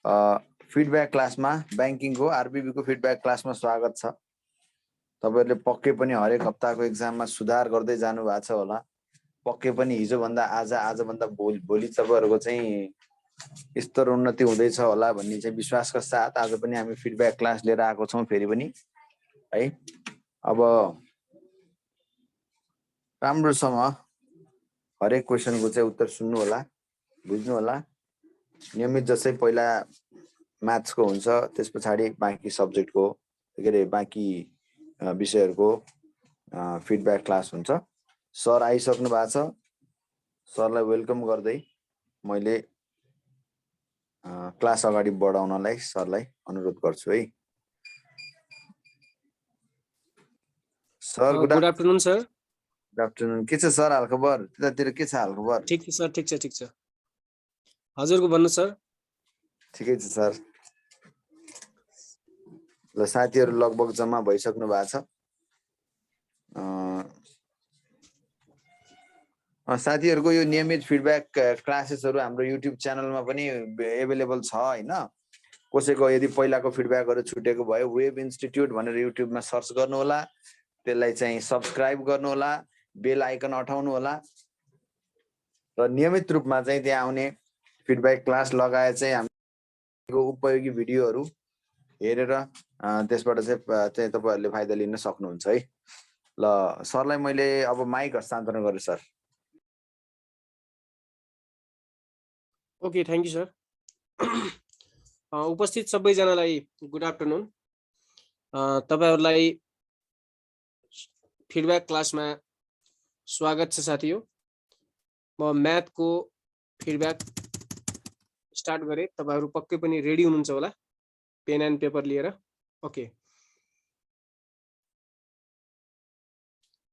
Feedback क्लासमा ब्याङ्किङको आरबिबीको feedback क्लासमा स्वागत छ। तपाईहरुले पक्कै पनि हरेक हप्ताको एक्जाममा सुधार गर्दै जानु भएको छ होला। पक्कै पनि हिजोभन्दा आजभन्दा भोलि तपाईहरुको चाहिँ स्तर उन्नति हुँदैछ होला भन्ने चाहिँ विश्वासका साथ आज पनि हामी फिडब्याक क्लास लिएर आएको छौँ फेरि पनि है। अब राम्रोसँग हरेक क्वेसनको चाहिँ उत्तर सुन्नु होला, बुझ्नु होला। नियमित जसै पहिला म्याथ्सको हुन्छ, त्यस पछाडि बाँकी सब्जेक्टको के अरे बाँकी विषयहरूको फिडब्याक क्लास हुन्छ। सर आइसक्नु भएको छ, सरलाई वेलकम गर्दै मैले क्लास अगाडि बढाउनलाई सरलाई अनुरोध गर्छु है। Sir good afternoon sir. Good afternoon. के छ सर हालखबर? त्यतातिर के छ हालखबर? ठिक छ सर, ठिक छ ठिक छ। हजुरको भन्नु सर। ठिकै छ सर। ल साथीहरु लगभग जम्मा भइसक्नु भएको छ। साथीहरुको यो नियमित फिडब्याक क्लासेसहरु हाम्रो युट्युब च्यानलमा पनि एभाइलेबल छ हैन। कसैको यदि पहिलाको फिडब्याकहरु छुटेको भयो वेब इन्स्टिट्युट भनेर युट्युबमा सर्च गर्नु होला, त्यसलाई चाहिँ सब्स्क्राइब गर्नु होला, बेल आइकन अठाउनु होला र नियमित रूपमा चाहिँ त्यहाँ आउने फिडब्याक क्लास लगाए चाहिँ हाम्रो उपयोगी भिडियोहरु हेरेर त्यसबाट चाहिँ तपाईहरुले फाइदा लिन सक्नुहुन्छ है। ल सरलाई मैले अब माइक हस्तान्तरण गरे sir. Okay, thank you sir. उपस्थित सबैजनालाई गुड आफ्टरनुन। तपाईहरुलाई फिडब्याक क्लासमा स्वागत छ साथीहरु। म म्याथको फिडब्याक स्टार्ट गरे। तपाईहरु पक्कै पनि रेडी हुनुहुन्छ होला पेन एन्ड पेपर लिएर। Okay,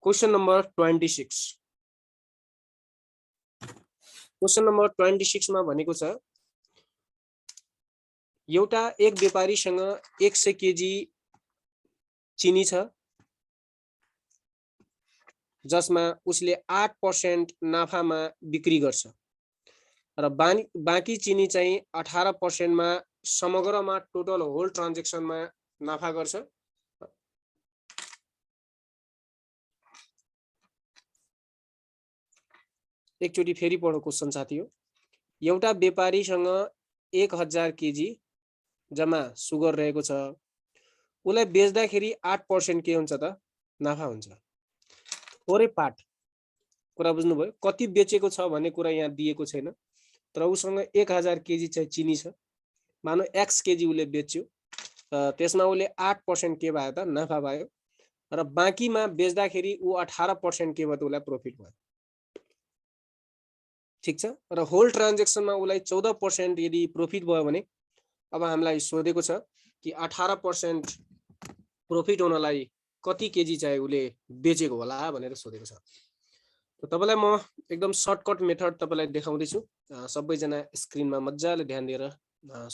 question number 26। Question number 26 मा भनेको छ एउटा एक व्यापारीसँग 100 केजी चिनी छ जसमा उसले 8% नाफामा बिक्री गर्छ र बाँकी चिनी चाहिँ 18% मा समग्रमा टोटल होल ट्रान्ज्याक्सनमा नाफा गर्छ। एकचोटी फेरि पढो क्वेशन साथीहरु। एउटा व्यापारीसँग 1000 केजी जम्मा सुगर रहेको छ। उलाई बेच्दाखेरि 8% के हुन्छ त? नाफा हुन्छ। थोरै पार्ट कुरा बुझ्नुभयो। कति बेचेको छ भन्ने कुरा यहाँ दिएको छैन, तर उसँग 1000 केजी चाहिँ चिनी छ। मानौ x केजी उले बेच्यो, त्यसमा उले 8% के भयो त? नाफा भयो र बाँकीमा बेच्दाखेरि उ 18% के भयो त? उलाई प्रॉफिट भयो। ठीक छ। र होल ट्रान्ज्याक्सनमा उलाई 14% यदि प्रॉफिट भयो भने अब हामीलाई सोधेको छ कि 18% प्रॉफिट हुनलाई कति केजी चाहिँ उले बेचेको होला भनेर सोधेको छ। त तपाईलाई म एकदम सर्टकट मेथड तपाईलाई देखाउँदै छु। सबैजना स्क्रिनमा मज्जाले ध्यान दिएर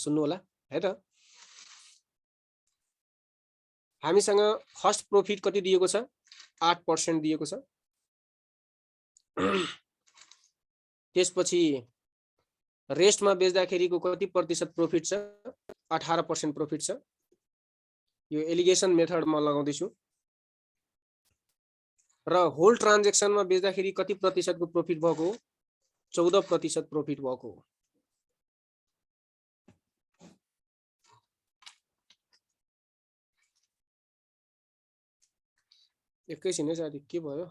सुन्नु होला है त। हामीसँग फर्स्ट प्रॉफिट कति दिएको छ? 8% दिएको छ। त्यसपछि रेस्टमा बेच्दाखेरिको कति प्रतिशत प्रॉफिट छ? 18% प्रॉफिट छ। यो एलिगेसन मेथड म लगाउँदै छु। र होल ट्रान्ज्याक्सनमा बेच्दाखेरि कति प्रतिशतको प्रॉफिट भएको? 14% प्रॉफिट भएको हो। एकैछिन है साथी, के भयो?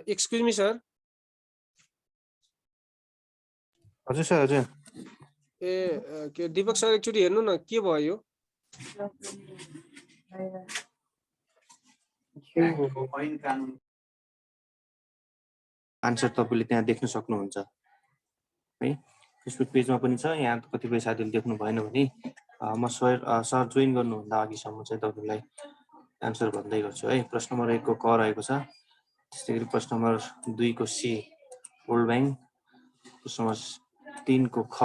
Excuse me sir. हजुर सर, हजुर। के दीपक सर एकचोटि हेर्नु न के भयो यो आन्सर तपाईले त्यहाँ देख्न सक्नुहुन्छ है फेसबुक पेजमा पनि छ यहाँ कतिपय साथीहरूले देख्नु भएन भने म सर जोइन गर्नुभन्दा अघिसम्म चाहिँ तपाईलाई आन्सर भन्दै गर्छु है प्रश्न नम्बर 1 को क रहेको छ त्यस्तै गरी प्रश्न नम्बर 2 को सी वर्ल्ड बैंक प्रश्न नम्बर 3 को ख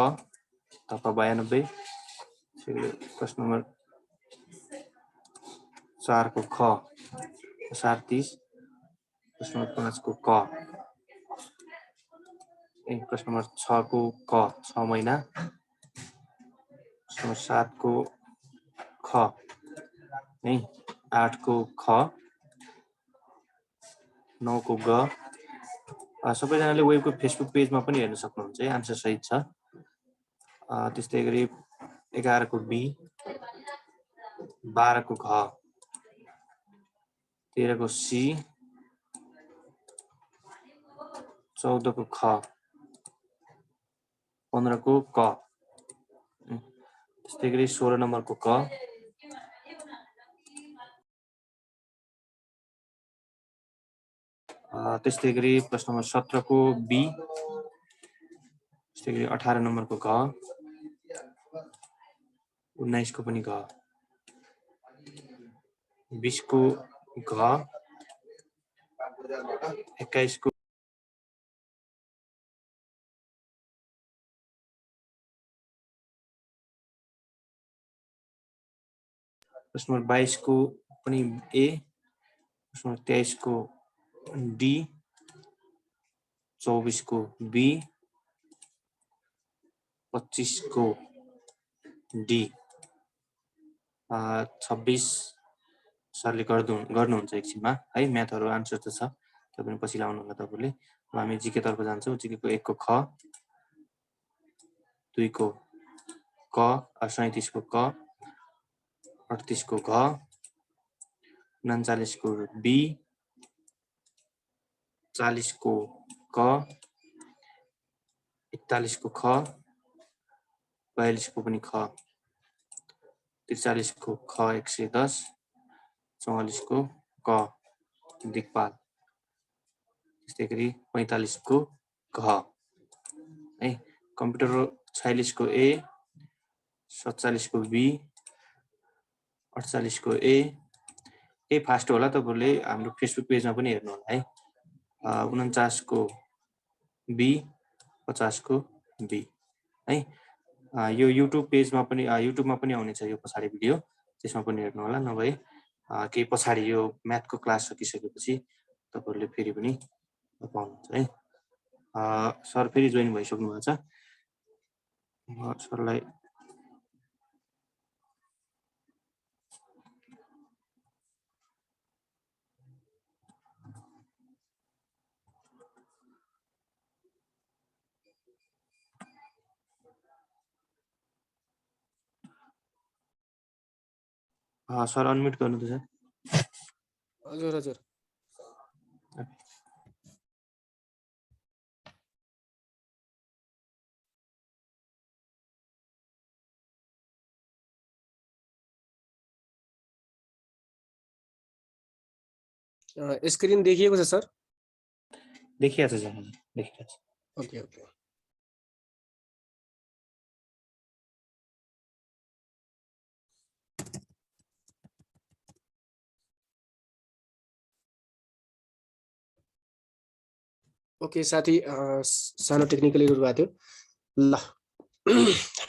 थप 92 प्रश्न नम्बर 4 को ख 37 प्रश्न नम्बर 5 को क प्रश्न नम्बर 6 को क 6 महिना प्रश्न नम्बर 7 को ख है 8 को ख 9 को ग सबैजनाले वेबको फेसबुक पेजमा पनि हेर्न सक्नुहुन्छ है आन्सर सहित छ त्यस्तै गरी 11 को बी 12 को घ 13 को सी 14 को ख 15 को क त्यस्तै गरी 16 नम्बर को क त्यस्तै गरी प्रश्न नम्बर 17 को बी त्यस्तै गरी 18 नम्बर को घ 19 को पनि घ 20 को घ 21 को प्रश्न नम्बर 22 को पनि ए प्रश्न नम्बर 23 को डी 24 को बी 25 को डी 26 सरले गर्नुहुन्छ एकछिनमा है म्याथहरु आन्सर त छ तपाईले पछि लाउनु होला तपाईले हामी जीके तर्फ जान्छौं जीके को 1 को ख 2 को क 37 को क 38 को घ 39 को बी 40 को क 41 को ख 42 को पनि ख 43 को ख 110 44 को क दिक्पाल त्यस्तै गरी 45 को घ है कम्प्युटर 46 को ए 47 को बी 48 को ए फास्ट होला तपाईहरुले हाम्रो फेसबुक पेजमा पनि हेर्नु होला है 49 को बी 50 को बी है यो युट्युब पेजमा पनि युट्युबमा पनि आउनेछ यो पछाडी भिडियो त्यसमा पनि हेर्नु होला नभए केही पछाडी यो म्याथको क्लास सकिसकेपछि तपाईहरुले फेरि पनि पाउनुहुन्छ है सर फेरि जोइन भइसक्नु भएको छ सरलाई सर अनम्युट गर्नु त सर हजुर हजुर स्क्रिन देखिएको छ सर देखिएको छ सर देखिएको छ ओके ओके ओके साथी सानो टेक्निकल एरर भएको थियो ल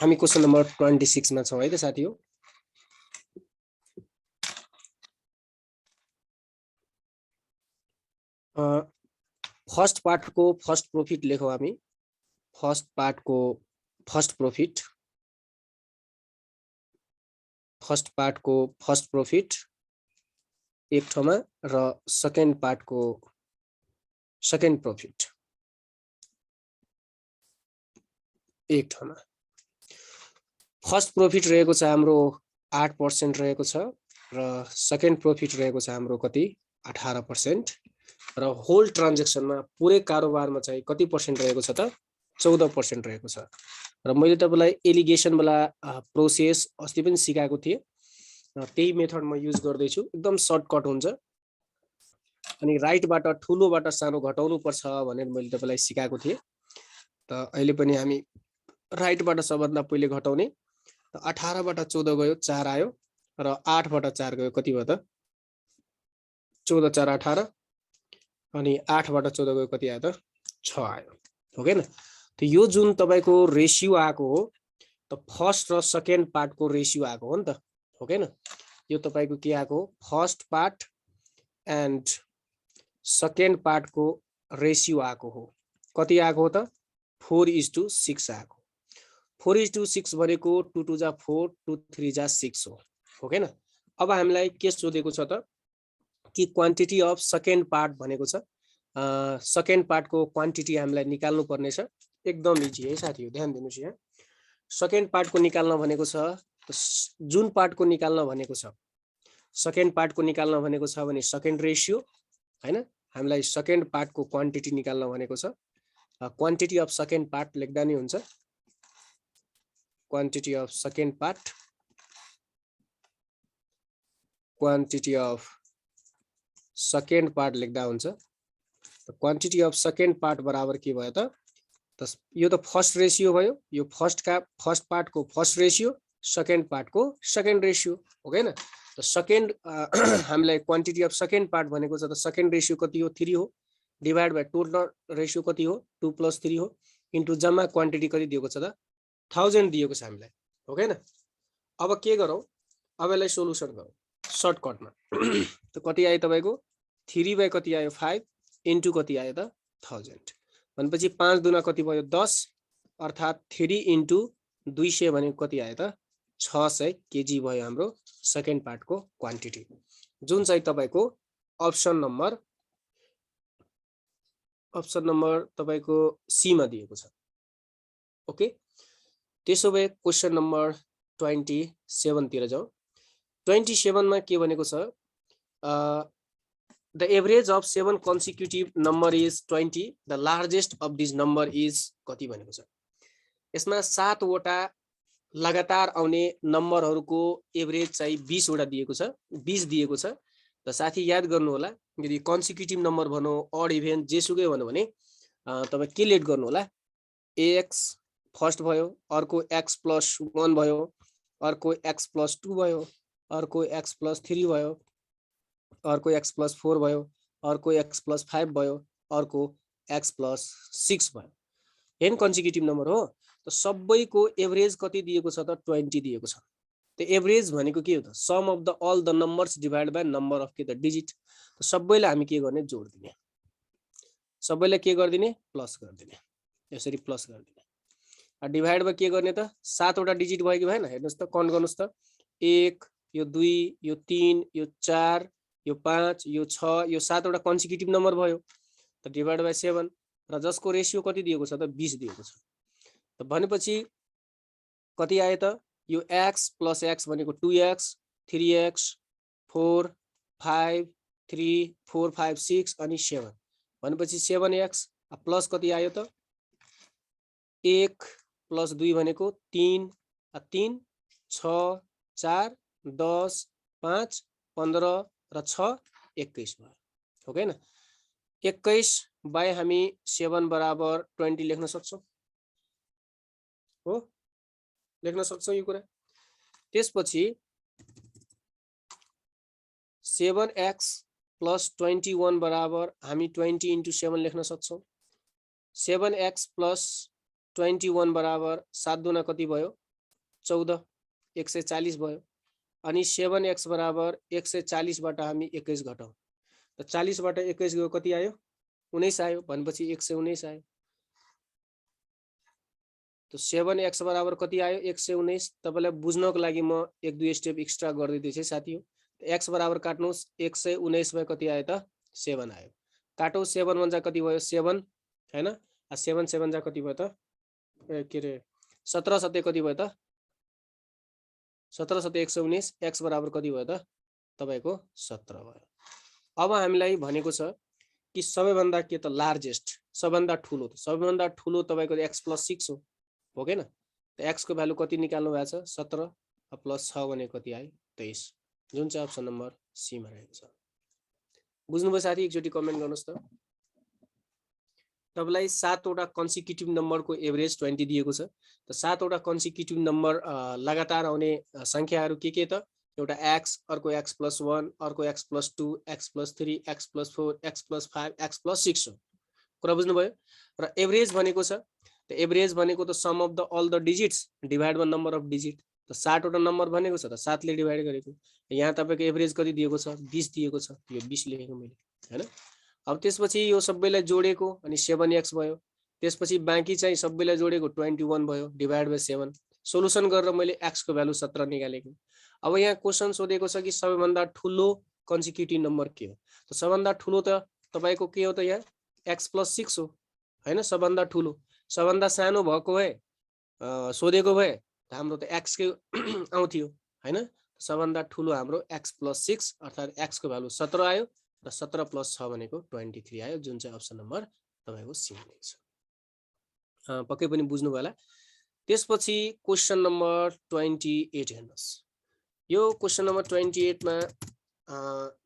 हामी क्वेशन नम्बर 26 मा छौं है त साथी हो फर्स्ट पार्ट को फर्स्ट प्रॉफिट लेखौ हामी फर्स्ट पार्ट को फर्स्ट प्रॉफिट एक ठाउँमा र सेकेन्ड पार्ट को सेकेन्ड प्रॉफिट एक ठाउँमा फर्स्ट प्रॉफिट रहेको छ हाम्रो 8% रहेको छ र सेकेन्ड प्रॉफिट रहेको छ हाम्रो कति 18% र होल ट्रान्ज्याक्सनमा पुरै कारोबारमा चाहिँ कति पर्सेन्ट रहेको छ त 14% रहेको छ र मैले तपाईलाई एलिगेसन वाला प्रोसेस अस्ति पनि सिकाएको थिएँ, त्यही मेथड म युज गर्दैछु, एकदम सर्टकट हुन्छ। अनि राइटबाट ठुलोबाट सानो घटाउनु पर्छ भनेर मैले तपाईलाई सिकाएको थिएँ। त अहिले पनि हामी राइटबाट सबभन्दा पहिले घटाउने। त 18 बाट 14 गयो 4 आयो र 8 बाट 4 गयो कति भयो त 14 4 18 अनि 8 बाट 14 गयो कति आयो त 6 आयो, हो के न। त यो जुन तपाईको रेशियो आएको हो त फर्स्ट र सेकेन्ड पार्टको रेशियो आएको हो नि त, हो के न। यो तपाईको के आएको हो, फर्स्ट पार्ट एन्ड सेकेन्ड पार्टको रेशियो आएको हो। कति आएको हो त 4:6 आएको। 4:6 भनेको 2 2 जा 4 2 3 जा 6 हो के न। अब हामीलाई के सोधेको छ त कि क्वान्टिटी अफ सेकेन्ड पार्ट भनेको छ, सेकेन्ड पार्टको क्वान्टिटी हामीलाई निकाल्नु पर्ने छ। एकदम इजी है साथीहरु, ध्यान दिनुस् यहाँ। सेकेन्ड पार्टको निकाल्न भनेको छ, जुन पार्टको निकाल्न भनेको छ, सेकेन्ड पार्टको निकाल्न भनेको छ भने सेकेन्ड रेशियो हैन, हामीलाई सेकेन्ड पार्टको क्वान्टिटी निकाल्न भनेको छ। क्वान्टिटी अफ सेकेन्ड पार्ट लेख्दा नि हुन्छ, quantity of second part, quantity of second part लेख्दा हुन्छ। क्वान्टिटी अफ सेकेन्ड पार्ट बराबर के भयो त यो त फर्स्ट रेशियो भयो, यो फर्स्ट पार्टको फर्स्ट रेशियो, सेकेन्ड पार्टको सेकेन्ड रेशियो, हो के न। त सेकेन्ड हामीलाई क्वान्टिटी अफ सेकेन्ड पार्ट भनेको छ त सेकेन्ड रेशियो कति हो 3 हो, डिभाइड बाइ टोटल रेशियो कति हो 2 + 3 हो, इन्टु जम्मा क्वान्टिटी कति दिएको छ त 1000 दिएको छ हामीलाई, हो के न। अब के गरौँ, अब यसलाई सोलुसन गरौँ सर्टकटमा। त कति आयो तपाईको 3 बाइ कति आयो 5 इन्टु कति आयो त 1000 भनेपछि 5 दुना कति भयो 10, अर्थात् 3 इन्टु 200 भनेको कति आयो त 600 केजी भयो हाम्रो सेकेन्ड पार्टको क्वान्टिटी, जुन चाहिँ तपाईको अप्सन नम्बर तपाईको सी मा दिएको छ। ओके, त्यसो भए क्वेशन नम्बर 27 तिर जाउँ। 27 मा के भनेको छ, the average of 7 consecutive number is 20, the largest of this number is कति भनेको छ। यसमा 7 वटा लगातार आउने नम्बरहरुको एभरेज चाहिँ 20 वटा दिएको छ, 20 दिएको छ। त साथी याद गर्नु होला, यदि कन्सिक्युटिभ नम्बर भनौं अड इभेन जेसुकै भन्नु भने तपाई के लेट गर्नु होला, x फर्स्ट भयो, अर्को x + 1 भयो, अर्को x + 2 भयो, अर्को x + 3 भयो, अर्को x + 4 भयो, अर्को x + 5 भयो, अर्को x + 6 भयो। हेन कन्सिक्युटिभ नम्बर हो। त सबैको एभरेज कति दिएको छ त 20 दिएको छ। त एभरेज भनेको के हो त, sum of the all the numbers divide by number of के त डिजिट। त सबैलाई हामी के गर्ने, जोड दिने, सबैलाई के गर्दिने प्लस गर्दिने, यसरी प्लस गर्दिने। डिभाइड बाइ के गर्ने त 7 वटा डिजिट भयो कि भएन, हेर्नुस् त काउन्ट गर्नुस् त 1 यो 2 यो 3 यो 4 यो 5 यो 6 यो 7 वटा कन्सिक्युटिभ नम्बर भयो। त डिभाइड बाइ 7 र जसको रेशियो कति दिएको छ त 20 दिएको छ। त भनेपछि कति आयो त, यो x + x भनेको 2x 3x 4 5 3 4 5 6 अनि 7 भनेपछि 7x प्लस कति आयो त 1 + 2 भनेको 3 3 6 4 10 5 15 र 6 21 भयो, हो के न। 21 बाइ हामी 7 बराबर 20 लेख्न सक्छौं, हो लेख्न सक्छौं यो कुरा। त्यसपछि 7x + 21 बराबर हामी 20 * 7 लेख्न सक्छौं। 7x + 21 बराबर 7 दुना कति भयो 14 140 भयो। अनि 7x बराबर 140 बाट हामी 21 घटाउँ, त 40 बाट 21 गयो कति आयो 19 आयो, भनेपछि 119 आयो। त 7x बराबर कति आयो 119। तपाईलाई बुझ्नको लागि म 1-2 स्टेप एक्स्ट्रा गर्दिदै छु साथीहरु। x बराबर काट्नुस्, 119 बाइ कति आयो त 7 आयो। काटौ 7 * 1 = कति भयो 7 हैन, 7 * 7 = कति भयो त के रे 17 * 7 कति भयो त 17 * 7 119, x बराबर कति भयो त तपाईको 17 भयो। अब हामीलाई भनेको छ कि सबैभन्दा के त लार्जेस्ट, सबभन्दा ठुलो, सबैभन्दा ठुलो तपाईको x + 6 हो के न। त x को भ्यालु कति निकाल्नु भएको छ 17 प्लस 6 भने कति आयो 23 जुन चाहिँ अप्सन नम्बर सी मा रहेको छ। बुझ्नुभयो साथी? एकचोटी कमेन्ट गर्नुस् त। तपाईलाई 7 वटा कन्सिक्युटिभ नम्बरको एभरेज 20 दिएको छ। त 7 वटा कन्सिक्युटिभ नम्बर लगातार आउने संख्याहरू के त? एउटा x, अर्को x + 1, अर्को x + 2, x + 3, x + 4, x + 5, x + 6 हो। कुरा बुझ्नुभयो? र एभरेज भनेको छ, त एभरेज भनेको त sum of the all the digits divide by number of digit. त 7 वटा नम्बर भनेको छ त 7 ले डिभाइड गरेको। यहाँ तपाईको एभरेज कति दिएको छ? 20 दिएको छ। यो 20 लेखेको मैले, हैन? अब त्यसपछि यो सबैलाई जोडेको अनि 7x भयो। त्यसपछि बाँकी चाहिँ सबैलाई जोडेको 21 भयो डिभाइड बाइ 7। सोलुसन गरेर मैले x को भ्यालु 17 निकालेको। अब यहाँ क्वेशन सोधेको छ कि सबैभन्दा ठुलो कन्सिक्युटिभ नम्बर के हो? त सबभन्दा ठुलो त तपाईको के हो त? यहाँ x + 6 हो, हैन? सबभन्दा ठुलो। सबभन्दा सानो भएको भए सोधेको भए त हाम्रो त x के आउँथ्यो, हैन? सबभन्दा ठुलो हाम्रो x + 6 अर्थात x को भ्यालु 17 आयो र 17 + 6 भनेको 23 आयो जुन चाहिँ अप्सन नम्बर तपाईको सी मा छ। पक्कै पनि बुझ्नु भयो होला। त्यसपछि क्वेशन नम्बर 28 हेर्नुस्। यो क्वेशन नम्बर 28 मा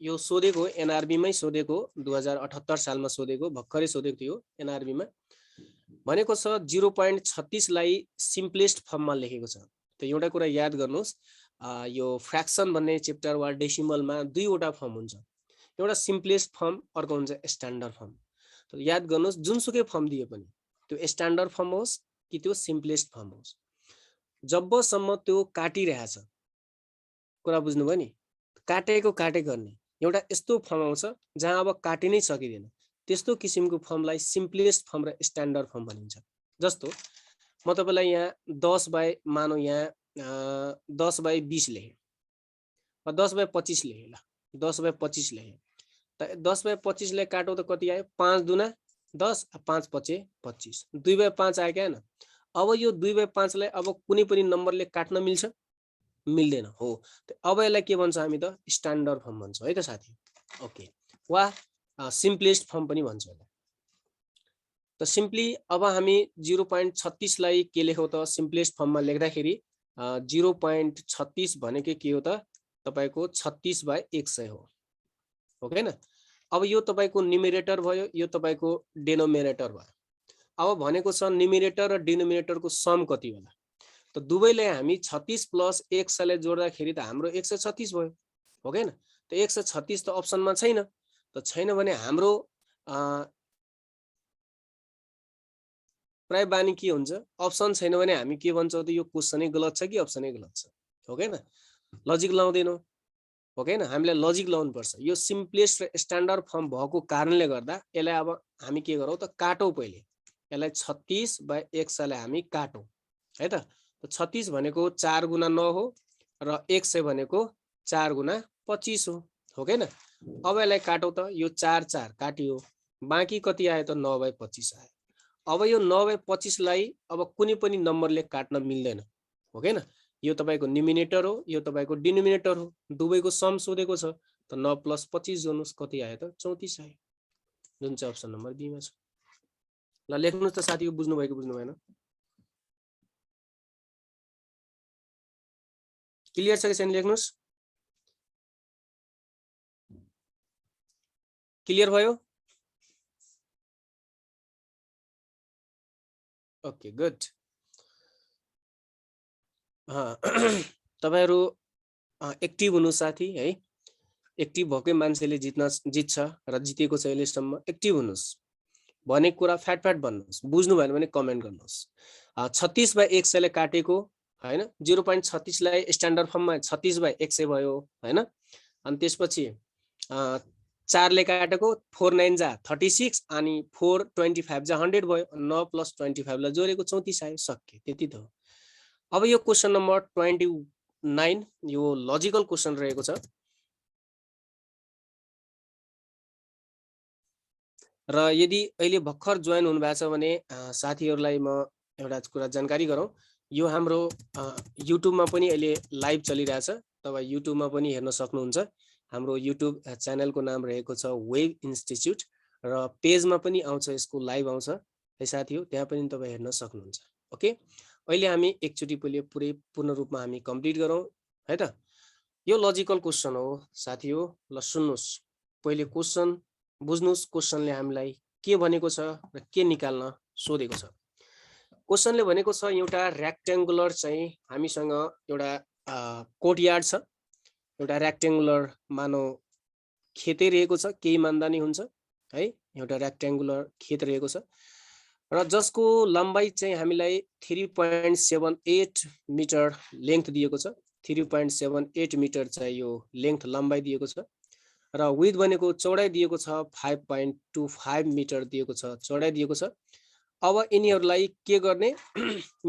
यो सोधेको एनआरबी मै सोधेको 2078 सालमा सोधेको, भर्खरै सोधेको थियो एनआरबी मा। भनेको छ 0.36 लाई सिम्पलेस्ट फर्ममा लेखेको छ। त एउटा कुरा याद गर्नुस्, यो फ्र्याक्सन भन्ने चेप्टर वा डेसिमल मा दुई वटा फर्म हुन्छ। एउटा सिम्पलेस्ट फर्म, अर्को हुन्छ स्ट्यान्डर्ड फर्म। त याद गर्नुस् जुनसुकै फर्म दिए पनि त्यो स्ट्यान्डर्ड फर्म होस् कि त्यो सिम्पलेस्ट फर्म होस्, जबसम्म त्यो काटिरहेछ, कुरा बुझ्नुभयो नि? काटेको काटे गर्ने एउटा यस्तो फर्म आउँछ जहाँ अब काटि नै सकिदैन, त्यस्तो किसिमको फर्मलाई सिम्पलेस्ट फर्म र स्ट्यान्डर्ड फर्म भनिन्छ। जस्तो म तपाईलाई यहाँ 10 बाइ मानौ यहाँ 10 बाइ 20 लेखे वा 10 बाइ 25 लेखे। ल 10 बाइ 25 लेखे त 10 बाइ 25 ले काटौ त कति आयो? 5 दुना 10, 5 पचे 25, 2 बाइ 5 आयो क्या? अब यो 2 बाइ 5 लाई अब कुनै पनि नम्बरले काट्न मिल्छ? मिल्दैन हो। अब यसलाई के भन्छ हामी त? स्ट्यान्डर्ड फर्म भन्छ है त साथी। ओके, वा सिम्पलेस्ट फर्म पनि भन्छ। त सिम्पली अब हामी 0.36 लाई के लेखौ त? सिम्पलेस्ट फर्ममा लेख्दाखेरि 0.36 भनेको के हो त? तपाईको 36/100 हो, ओके न? अब यो तपाईको न्युमेरेटर भयो, यो तपाईको डेनोमिनेटर भयो। अब भनेको छ न्युमेरेटर र डिनोमिनेटरको सम कति होला? त दुवैलाई हामी 36 + 100 ले जोड्दाखेरि त हाम्रो 136 भयो, हो के न? त 136 त अप्सनमा छैन। त छैन भने हाम्रो प्राय बानी के हुन्छ? अप्सन छैन भने हामी के भन्छौँ त? यो क्वेशनै गलत छ कि अप्सनै गलत छ, हो के न? लजिक लाउँदैनौँ, हो के न? हामीलाई लजिक लाउनु पर्छ। यो सिम्पलेस्ट र स्ट्यान्डर्ड फर्म भएको कारणले गर्दा यसलाई अब हामी के गरौँ त? काटौँ पहिले। यसलाई 36/100 लाई हामी काटौँ है त। 36 भनेको 4 गुना 9 हो र 100 भनेको 4 गुना 25 हो के न? अब यसलाई काटौँ त। यो 4 4 काटियो, बाँकी कति आयो त? 9/25 आयो। अब यो 9/25 लाई अब कुनै पनि नम्बरले काट्न मिल्दैन, हो के न? यो तपाईको न्युमिनेटर हो, यो तपाईको डिनोमिनेटर हो, दुवैको सम सोधेको छ। त 9 + 25 जोड्नुस् कति आयो त? 34 आयो, जुन चाहिँ अप्सन नम्बर बी मा छ। ल लेख्नुस् त साथी, यो बुझ्नु भयो कि बुझ्नु भएन? क्लियर छ कि छैन? लेख्नुस्। क्लियर भयो? Okay, good. तपाईहरु एक्टिभ हुनु साथी है। एक्टिभ भएकै मान्छेले जित्छ र जितेको छ अहिलेसम्म। एक्टिभ हुनुस्, भनेको कुरा फ्याट फ्याट भन्नुस्। बुझ्नु भएन भने कमेन्ट गर्नुस्। 36/100 ले काटेको हैन, 0.36 लाई स्ट्यान्डर्ड फर्ममा 36/100 भयो हैन। अनि त्यसपछि 4 ले काटेको 4 9 जा 36 अनि 4 25 जा 100 भयो। 9 + 25 लाई जोडेको 34 आयो, सक्यो, त्यति त हो। अब यो क्वेशन नम्बर 29 यो लजिकल क्वेशन रहेको छ र यदि अहिले भर्खर जोइन हुनु भएको छ भने साथीहरुलाई म एउटा कुरा जानकारी गरौँ। यो हाम्रो युट्युबमा पनि अहिले लाइभ चलिरहेछ। तपाई युट्युबमा पनि हेर्न सक्नुहुन्छ। हाम्रो युट्युब च्यानलको नाम रहेको छ वेब इन्स्टिट्युट र पेजमा पनि आउँछ, यसको लाइभ आउँछ है साथी हो, त्यहाँ पनि तपाई हेर्न सक्नुहुन्छ। ओके, अहिले हामी एकचोटि पहिले पुरै पूर्ण रूपमा हामी कम्प्लिट गरौँ है त। यो लजिकल क्वेसन हो साथी हो। ल सुन्नुहोस्, पहिले क्वेसन बुझ्नुहोस्, क्वेसनले हामीलाई के भनेको छ र के निकाल्न सोधेको छ। क्वेसनले भनेको छ एउटा रेक्ट्याङ्गुलर चाहिँ हामीसँग एउटा कोर्टयार्ड छ, एउटा रेक्ट्याङ्गुलर मानौ खेतै रहेको छ, केही मान्दा नि हुन्छ है। एउटा रेक्ट्याङ्गुलर खेत रहेको छ र जसको लम्बाइ चाहिँ हामीलाई 3.78 मिटर लेन्थ दिएको छ। 3.78 मिटर चाहिँ यो लेन्थ लम्बाइ दिएको छ र विड्थ भनेको चौडाइ दिएको छ 5.25 मिटर दिएको छ, चौडाइ दिएको छ। अब यिनीहरूलाई के गर्ने,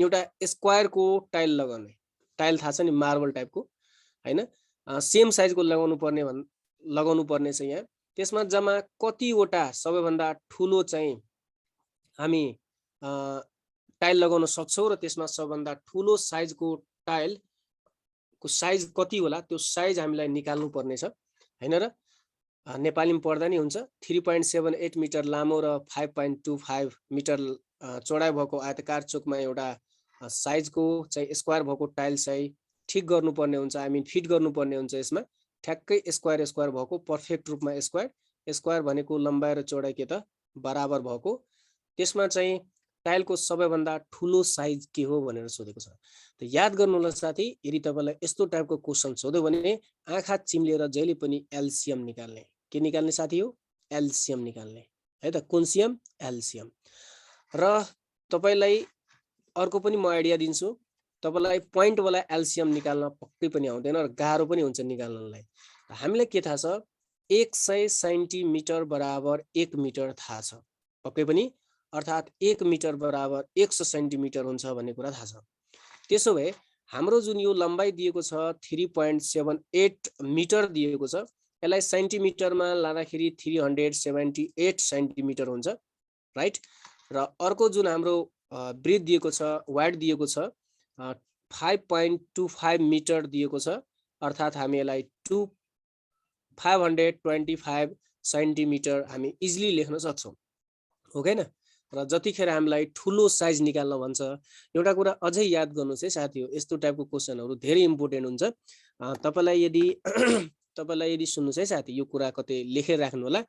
एउटा स्क्वायरको टाइल लगाउने। टाइल थाहा छ नि, मार्बल टाइपको हैन, सेम साइजको लगाउनु पर्ने छ यहाँ। त्यसमा जम्मा कतिवटा सबैभन्दा ठुलो चाहिँ हामी टाइल लगाउन सक्छौँ र त्यसमा सबभन्दा ठुलो साइजको टाइलको साइज कति होला त्यो साइज हामीलाई निकाल्नु पर्ने छ हैन र। नेपालीमा पढ्दा नि हुन्छ। 3.78 मिटर लामो र 5.25 मिटर चौडाइ भएको आयताकार चोकमा एउटा साइजको चाहिँ स्क्वायर भएको टाइल चाहिँ ठिक गर्नुपर्ने हुन्छ, आई मिन फिट गर्नुपर्ने हुन्छ। यसमा ठ्याक्कै स्क्वायर भएको पर्फेक्ट रूपमा स्क्वायर भनेको लम्बाइ र चौडाइ के त बराबर भएको। त्यसमा चाहिँ टाइलको सबैभन्दा ठुलो साइज के हो भनेर सोधेको छ। त याद गर्नु होला साथी, यदि तपाईलाई यस्तो टाइपको क्वेसन सोध्यो भने आँखा चिम्लेर जहिले पनि एलसीएम निकाल्ने। के निकाल्ने साथी हो? एलसीएम निकाल्ने है त। कुन सिएम? एलसीएम। र तपाईलाई अर्को पनि म आइडिया दिन्छु। तपाईलाई पोइन्ट वाला एलसीएम निकाल्न पक्कै पनि आउँदैन र गाह्रो पनि हुन्छ निकाल्नलाई। हामीलाई के थाहा छ? 100 सेन्टिमिटर बराबर 1 मिटर थाहा छ पक्कै पनि, अर्थात् 1 मिटर बराबर 100 सेन्टिमिटर हुन्छ भन्ने कुरा थाहा छ। त्यसो भए हाम्रो जुन यो लम्बाइ दिएको छ 3.78 मिटर दिएको छ, यसलाई सेन्टिमिटरमा लाँदाखेरि 378 सेन्टिमिटर हुन्छ राइट। र अर्को जुन हाम्रो ब्रेथ दिएको छ, वाइड दिएको छ 5.25 मिटर दिएको छ, अर्थात् हामी यसलाई 525 सेन्टिमिटर हामी इजिली लेख्न सक्छौँ हो कैन। र जतिखेर हामीलाई ठुलो साइज निकाल्न भन्छ, एउटा कुरा अझै याद गर्नुहोस् है साथी हो, यस्तो टाइपको क्वेसनहरू धेरै इम्पोर्टेन्ट हुन्छ। तपाईलाई यदि सुन्नुहोस् है साथी, यो कुरा कतै लेखेर राख्नु होला।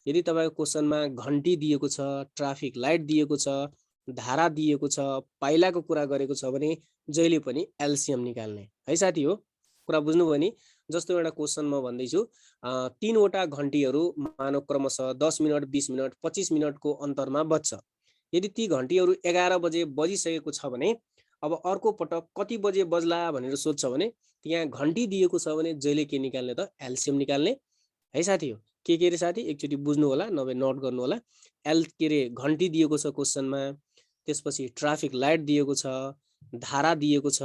यदि तपाईको क्वेसनमा घन्टी दिएको छ, ट्राफिक लाइट दिएको छ, धारा दिएको छ, पाइलाको कुरा गरेको छ भने जहिले पनि एलसीएम निकाल्ने है साथी हो। कुरा बुझ्नुभयो नि? जस्तो एउटा क्वेसन म भन्दैछु, 3 वटा घन्टीहरू मानव क्रमशः 10 मिनट, 20 मिनट, 25 मिनटको अन्तरमा बज्छ। यदि ती घन्टीहरू 11 बजे बजिसकेको छ भने अब अर्को पटक कति बजे बज्ला भनेर सोध्छ भने यहाँ घन्टी दिएको छ भने जहिले के निकाल्ने त? एलसीएम निकाल्ने है साथी हो। के रे साथी, एकचोटि बुझ्नु होला, नभए नोट गर्नु होला। घन्टी दिएको छ क्वेसनमा, त्यसपछि ट्राफिक लाइट दिएको छ, धारा दिएको छ,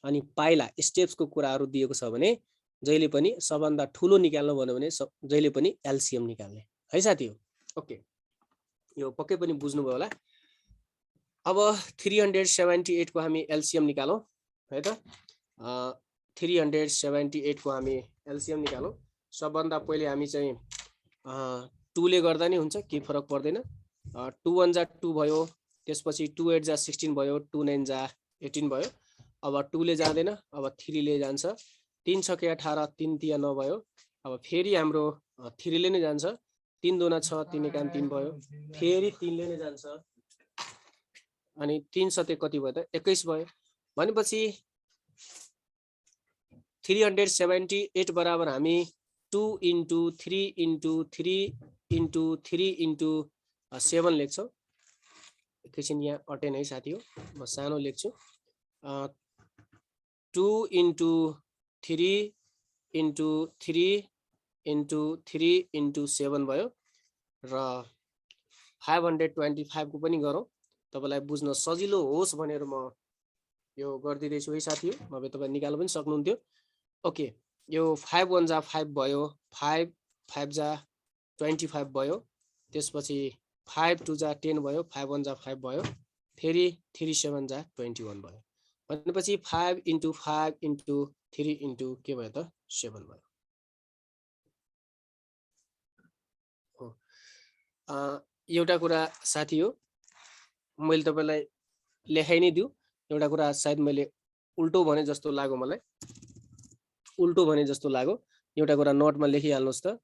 अनि पाइला स्टेप्सको कुराहरू दिएको छ भने जहिले पनि सबभन्दा ठुलो निकाल्नु भन्यो भने जहिले पनि एलसीएम निकाल्ने है साथी हो। ओके, यो पक्कै पनि बुझ्नुभयो होला। अब 378 को हामी एलसीएम निकालौँ है त। 378 को हामी एलसीएम निकालौँ। सबभन्दा पहिले हामी चाहिँ 2 ले गर्दा नि हुन्छ, केही फरक पर्दैन। 2 1 जा 2 भयो, त्यसपछि 2 8 जा 16 भयो, 2 9 जा 18 भयो। अब 2 ले जाँदैन, अब 3 ले जान्छ। 3 6 के 18, 3 3 9 भयो। अब फेरि हाम्रो 3 ले नै जान्छ। 3 2 6, 3 1 3 भयो, फेरि 3 ले नै जान्छ। अनि 3 7 कति भयो त? 21 भयो। भनेपछि 378 बराबर हामी 2 × 3 × 3 × 3 × 7 लेख्छौँ। एकैछिन यहाँ अटेन है साथी हो, म सानो लेख्छु। 2 × 3 × 3 × 3 × 7 भयो र 525 को पनि गरौँ, तपाईलाई बुझ्न सजिलो होस् भनेर म यो गरिदिँदैछु है साथी हो, नभए तपाईँ निकाल्न पनि सक्नुहुन्थ्यो। ओके, यो 5 1 जा 5 भयो, 5 5 जा 25 भयो, त्यसपछि 5 2 जा 10 भयो, 5 1 जा 5 भयो, फेरि 3 7 जा 21 भयो। भनेपछि 5 × 5 × 3 × के भयो त? 7 भयो। एउटा कुरा साथी हो, मैले तपाईलाई लेखाइ नै दिउ, एउटा कुरा सायद मैले उल्टो भने जस्तो लाग्यो मलाई, उल्टो भने जस्तो लाग्यो। एउटा कुरा नोटमा लेखिहाल्नुहोस् त।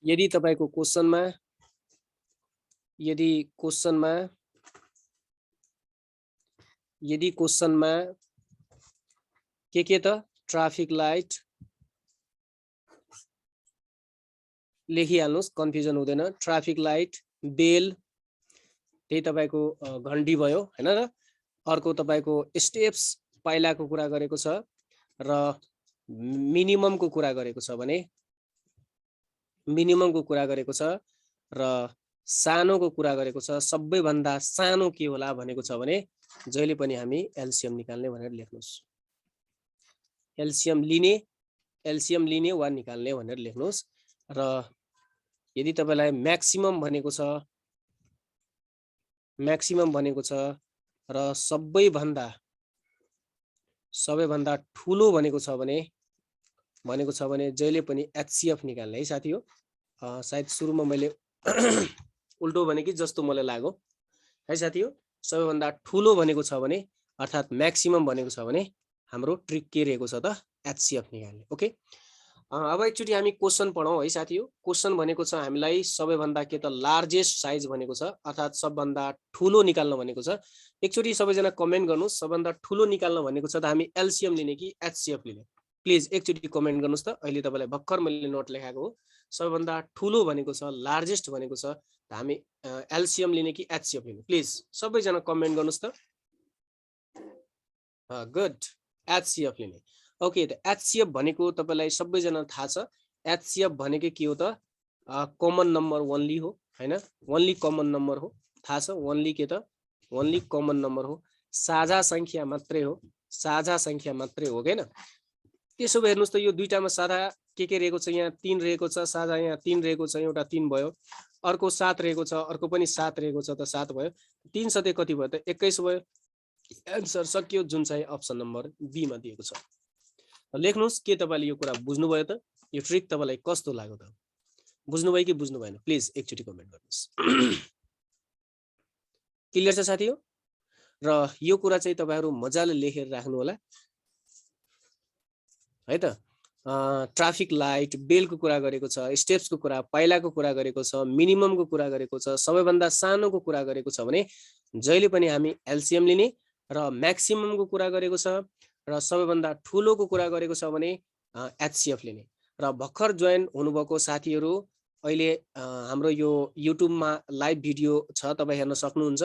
यदि तपाईको क्वेशनमा के त ट्राफिक लाइट लेखिहाल्नुहोस्, कन्फ्युजन हुँदैन। ट्राफिक लाइट, बेल त्यही तपाईको घण्टी भयो हैन र। अर्को तपाईको स्टेप्स पाइलाको कुरा गरेको छ र मिनिममको कुरा गरेको छ भने मिनिममको कुरा गरेको छ र सानोको कुरा गरेको छ। सबैभन्दा सानो के होला भनेको छ भने जहिले पनि हामी एलसीएम निकाल्ने भनेर लेख्नुस्। एलसीएम लिने वा निकाल्ने भनेर लेख्नुस्। र यदि तपाईलाई म्याक्सिमम भनेको छ र सबैभन्दा ठुलो भनेको छ भने जहिले पनि एचसीएफ निकाल्ने है साथी हो। सायद सुरुमा मैले उल्टो भने कि जस्तो मलाई लाग्यो है साथी हो। सबैभन्दा ठुलो भनेको छ भने अर्थात् म्याक्सिमम भनेको छ भने हाम्रो ट्रिक के रहेको छ त एचसीएफ निकाल्ने। ओके, अब एकचोटि हामी क्वेशन पढौं है साथी हो। क्वेशन भनेको छ हामीलाई सबैभन्दा के त लार्जेस्ट साइज भनेको छ अर्थात् सबभन्दा ठुलो निकाल्न भनेको छ। एकचोटि सबैजना कमेन्ट गर्नुस्, सबभन्दा ठुलो निकाल्न भनेको छ त हामी एलसीएम लिने कि एचसीएफ लिने? प्लिज एकचोटि कमेन्ट गर्नुस् त। अहिले तपाईलाई भर्खर मैले नोट लेखाएको हो। सबैभन्दा ठुलो भनेको छ, लार्जेस्ट भनेको छ, त हामी एलसीएम लिने कि एचसीएफ लिने? प्लिज सबैजना कमेन्ट गर्नुस् त। गुड, एचसीएफ लिने। ओके, त एचसीएफ भनेको तपाईलाई सबैजना थाहा छ। एचसीएफ भनेको के हो त? कमन नम्बर ओन्ली हो हैन? ओन्ली कमन नम्बर हो, थाहा छ। ओन्ली के त? ओन्ली कमन नम्बर हो, साझा संख्या मात्रै हो, साझा संख्या मात्रै हो हैन? त्यसो भए हेर्नुस् त यो दुईटामा साझा के रहेको छ? यहाँ 3 रहेको छ, साझा यहाँ 3 रहेको छ, एउटा 3 भयो। अर्को 7 रहेको छ, अर्को पनि 7 रहेको छ, त 7 भयो। 3 सते कति भयो त? 21 भयो। एन्सर सकियो, जुन चाहिँ अप्सन नम्बर बी मा दिएको छ। लेख्नुस् के तपाईले यो कुरा बुझ्नुभयो त? यो ट्रिक तपाईलाई कस्तो लाग्यो त? बुझ्नुभयो कि बुझ्नु भएन? प्लिज एकचोटि कमेन्ट गर्नुस्। क्लियर छ साथी हो? र यो कुरा चाहिँ तपाईहरु मजाले लेखेर राख्नु होला है त। ट्राफिक लाइट, बेलको कुरा गरेको छ, स्टेप्सको कुरा, पाइलाको कुरा गरेको छ, मिनिममको कुरा गरेको छ, सबैभन्दा सानोको कुरा गरेको छ भने जहिले पनि हामी एलसीएम लिने र म्याक्सिममको कुरा गरेको छ र सबैभन्दा ठुलोको कुरा गरेको छ भने एचसीएफ लिने। र भर्खर जोइन हुनुभएको साथीहरु अहिले हाम्रो यो युट्युबमा लाइभ भिडियो छ, तपाई हेर्न सक्नुहुन्छ।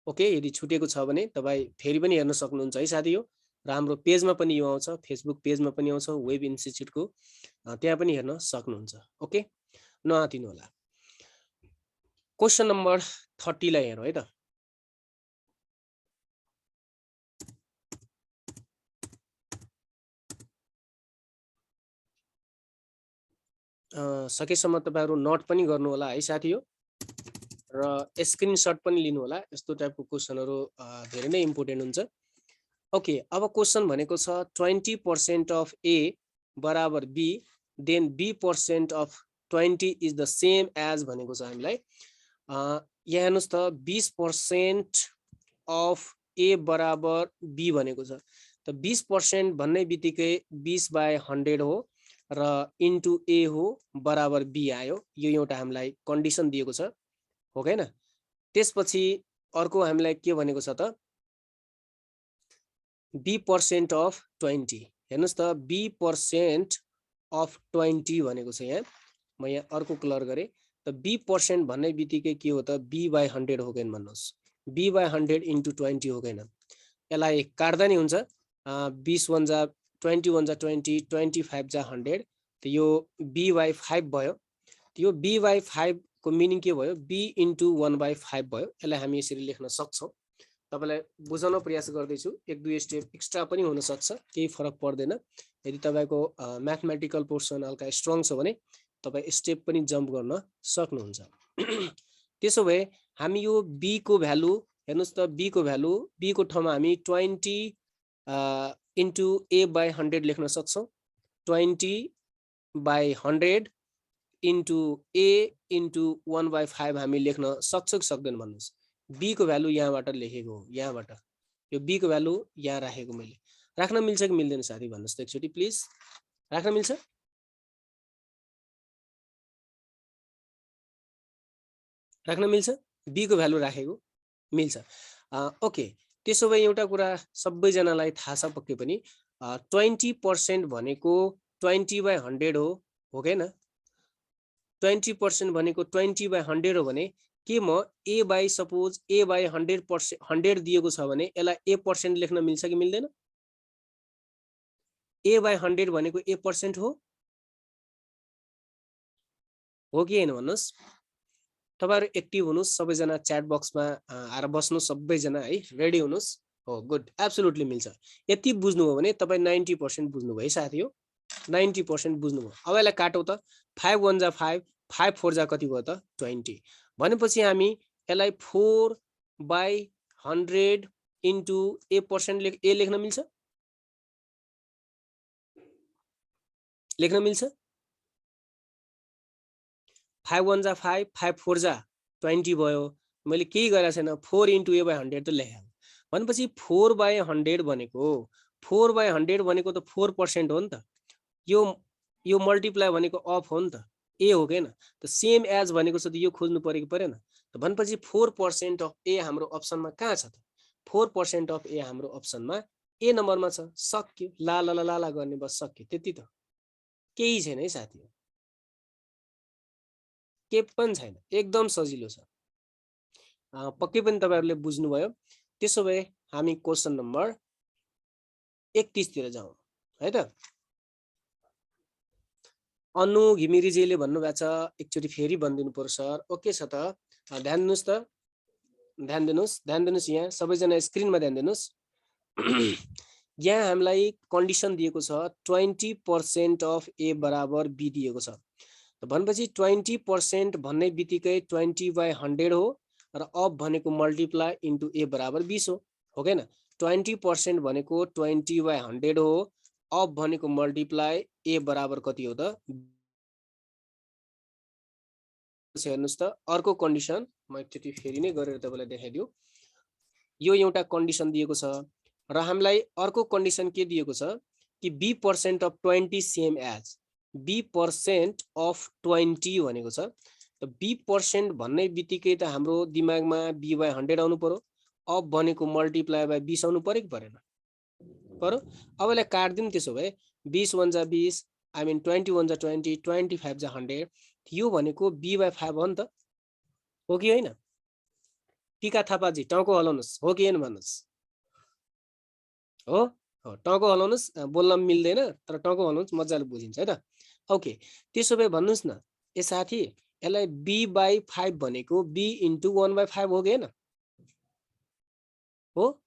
ओके, यदि छुटेको छ भने तपाई फेरि पनि हेर्न सक्नुहुन्छ है साथी हो। र हाम्रो पेजमा पनि यो आउँछ, फेसबुक पेजमा पनि आउँछ, वेब इन्स्टिट्युटको, त्यहाँ पनि हेर्न सक्नुहुन्छ। ओके, नआतिनु होला। क्वेशन नम्बर 30 लाई हेरौँ है त। सकेसम्म तपाईहरु नोट पनि गर्नु होला है साथी हो, र स्क्रिनशट पनि लिनु होला। यस्तो टाइपको क्वेशनहरु धेरै नै इम्पोर्टेन्ट हुन्छ। ओके, अब क्वेशन भनेको छ 20% अफ ए बराबर B, then b% of 20 is the same as भनेको छ हामीलाई। यहाँ हेर्नुस् त 20% अफ ए बराबर बी भनेको छ। त 20% भन्ने बित्तिकै 20/100 हो र इन्टु ए हो बराबर बी आयो। यो एउटा हामीलाई कन्डिसन दिएको छ हो हैन? त्यसपछि अर्को हामीलाई के भनेको छ त b% अफ 20। हेर्नुस् त b% अफ 20 भनेको छ यहाँ। म यहाँ अर्को कलर गरे त b% भन्ने बित्तिकै के हो त b/100 हो गएन भन्नुस्। b/100 इन्टु 20 हो गएन। यसलाई काट्दा नि हुन्छ। 20 1 जा 21 जा 20, 25 जा 100, त यो b/5 भयो। यो b/5 को मिनिङ के भयो? b इन्टु 1/5 भयो। यसलाई हामी यसरी लेख्न सक्छौं। तपाईलाई बुझाउन प्रयास गर्दैछु। 1-2 स्टेप एक्स्ट्रा पनि हुन सक्छ, केही फरक पर्दैन। यदि तपाईको म्याथमेटिकल पोर्सन हल्का स्ट्रङ छ भने तपाई स्टेप पनि जम्प गर्न सक्नुहुन्छ। त्यसो भए हामी यो b को भ्यालु हेर्नुस् त, b को भ्यालु, b को ठाउँमा हामी 20 इन्टु a/100 लेख्न सक्छौं। 20/100 इन्टु ए इन्टु 1/5 हामी लेख्न सक्छ कि सक्दैन भन्नुहोस्। बी को भ्यालु यहाँबाट लेखेको हो, यहाँबाट यो बी को भ्यालु यहाँ राखेको मैले। राख्न मिल्छ कि मिल्दैन साथी भन्नुहोस् त एकचोटि प्लिज। राख्न मिल्छ? राख्न मिल्छ? बी को भ्यालु राखेको मिल्छ। ओके, त्यसो भए एउटा कुरा सबैजनालाई थाहा छ पक्कै पनि, 20% भनेको 20/100 हो कि हैन? 20% भनेको 20/100 हो भने के म ए बाई सपोज ए बाई 100% 100 दिएको छ भने यसलाई ए पर्सेन्ट लेख्न मिल्छ कि मिल्दैन? ए बाई 100 भनेको ए पर्सेन्ट हो कि हैन भन्नुहोस्? तपाईहरु एक्टिभ हुनुहोस्, सबैजना च्याट बक्समा आएर बस्नु, सबैजना है रेडी हुनुहोस्। हो गुड, एब्सोल्युटली मिल्छ। यति बुझ्नुभयो भने तपाई 90% बुझ्नुभयो है साथी हो, 90% बुझ्नुभयो। अब यसलाई काटौँ त, 5 1 जा 5, 5 4 जा कति भयो त 20। भनेपछि हामी यसलाई 4/100 इन्टु ए पर्सेन्ट ए लेख्न मिल्छ? लेख्न मिल्छ? 5 1 जा 5, 5 4 जा 20 भयो। मैले केही गरेको छैन, 4 इन्टु ए बाई 100 त लेखेँ। भनेपछि 4/100 भनेको 4/100 भनेको त 4% हो नि त। यो मल्टिप्लाई भनेको अफ हो नि त, ए हो कि हैन? त सेम एज भनेको छ त यो खोज्नु परेको परेन? त भनेपछि 4% अफ ए हाम्रो अप्सनमा कहाँ छ त? 4% अफ ए हाम्रो अप्सनमा ए नम्बरमा छ। सक्यो, ला ला ला ला गर्ने बस सक्यो, त्यति त। केही छैन है साथी, के पनि छैन, एकदम सजिलो छ। पक्कै पनि तपाईहरुले बुझ्नुभयो। त्यसो भए हामी क्वेशन नम्बर 31 तिर जाउँ है त। अनु घिमिरेजीले भन्नुभएको छ, एकचोटि फेरि भनिदिनु पर्यो सर। ओके छ त, ध्यान दिनुस् त, ध्यान दिनुस् यहाँ सबैजना स्क्रिनमा ध्यान दिनुस्। यहाँ हामीलाई कन्डिसन दिएको छ 20% अफ ए बराबर बी दिएको छ। भनेपछि 20% भन्ने बित्तिकै 20/100 हो र अफ भनेको मल्टिप्लाई इन्टु ए बराबर 20 हो कि हैन? 20% भनेको 20/100 हो, अफ भनेको मल्टिप्लाई ए बराबर कति हो त? हेर्नुस् त, अर्को कन्डिसन म एकचोटि फेरि नै गरेर तपाईलाई देखाइदिउ। यो एउटा कन्डिसन दिएको छ र हामीलाई अर्को कन्डिसन के दिएको छ कि b% of 20 same as b% of 20 भनेको छ। त b% भन्ने बित्तिकै त हाम्रो दिमागमा b/100 आउनु पर्यो, अफ भनेको मल्टिप्लाई बाइ 20 आउनु पर्यो कि परेन? पर्यो। अब यसलाई काट्दिउँ। त्यसो भए 20 1 जा 20, आई मिन 20 1 जा 20, 25 जा 100, यो भनेको b/5 हो नि त, हो कि होइन? टीका थापाजी टाउको हलाउनुस्, हो कि हैन भन्नुस्? हो, टाउको हलाउनुस्। बोल्न मिल्दैन तर टाउको हलाउनुस्, मजाले बुझिन्छ है त। ओके, त्यसो भए भन्नुस् न ए साथी, यसलाई b/5 भनेको b इन्टु 1/5 हो कि हैन? हो।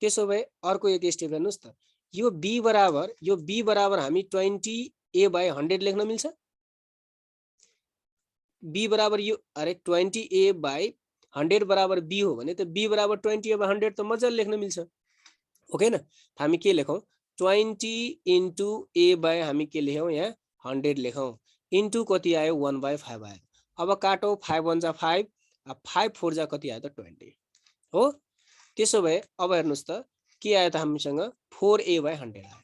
त्यसो भए अर्को एक स्टेप हेर्नुस् त, यो b बराबर हामी 20a/100 लेख्न मिल्छ? b बराबर यो अरे 20a/100 बराबर b हो भने त b बराबर 20a/100 त मजाले लेख्न मिल्छ, हो कि हैन? हामी के लेखौं? 20 इन्टु a बाई हामी के लेखौं यहाँ 100 लेखौं, इन्टु कति आयो 1/5 आयो। अब काटौ, 5 1 जा 5, 5 4 जा कति आयो त 20 हो। त्यसो भए अब हेर्नुस् त के आयो त हामीसँग 4a/100 आयो।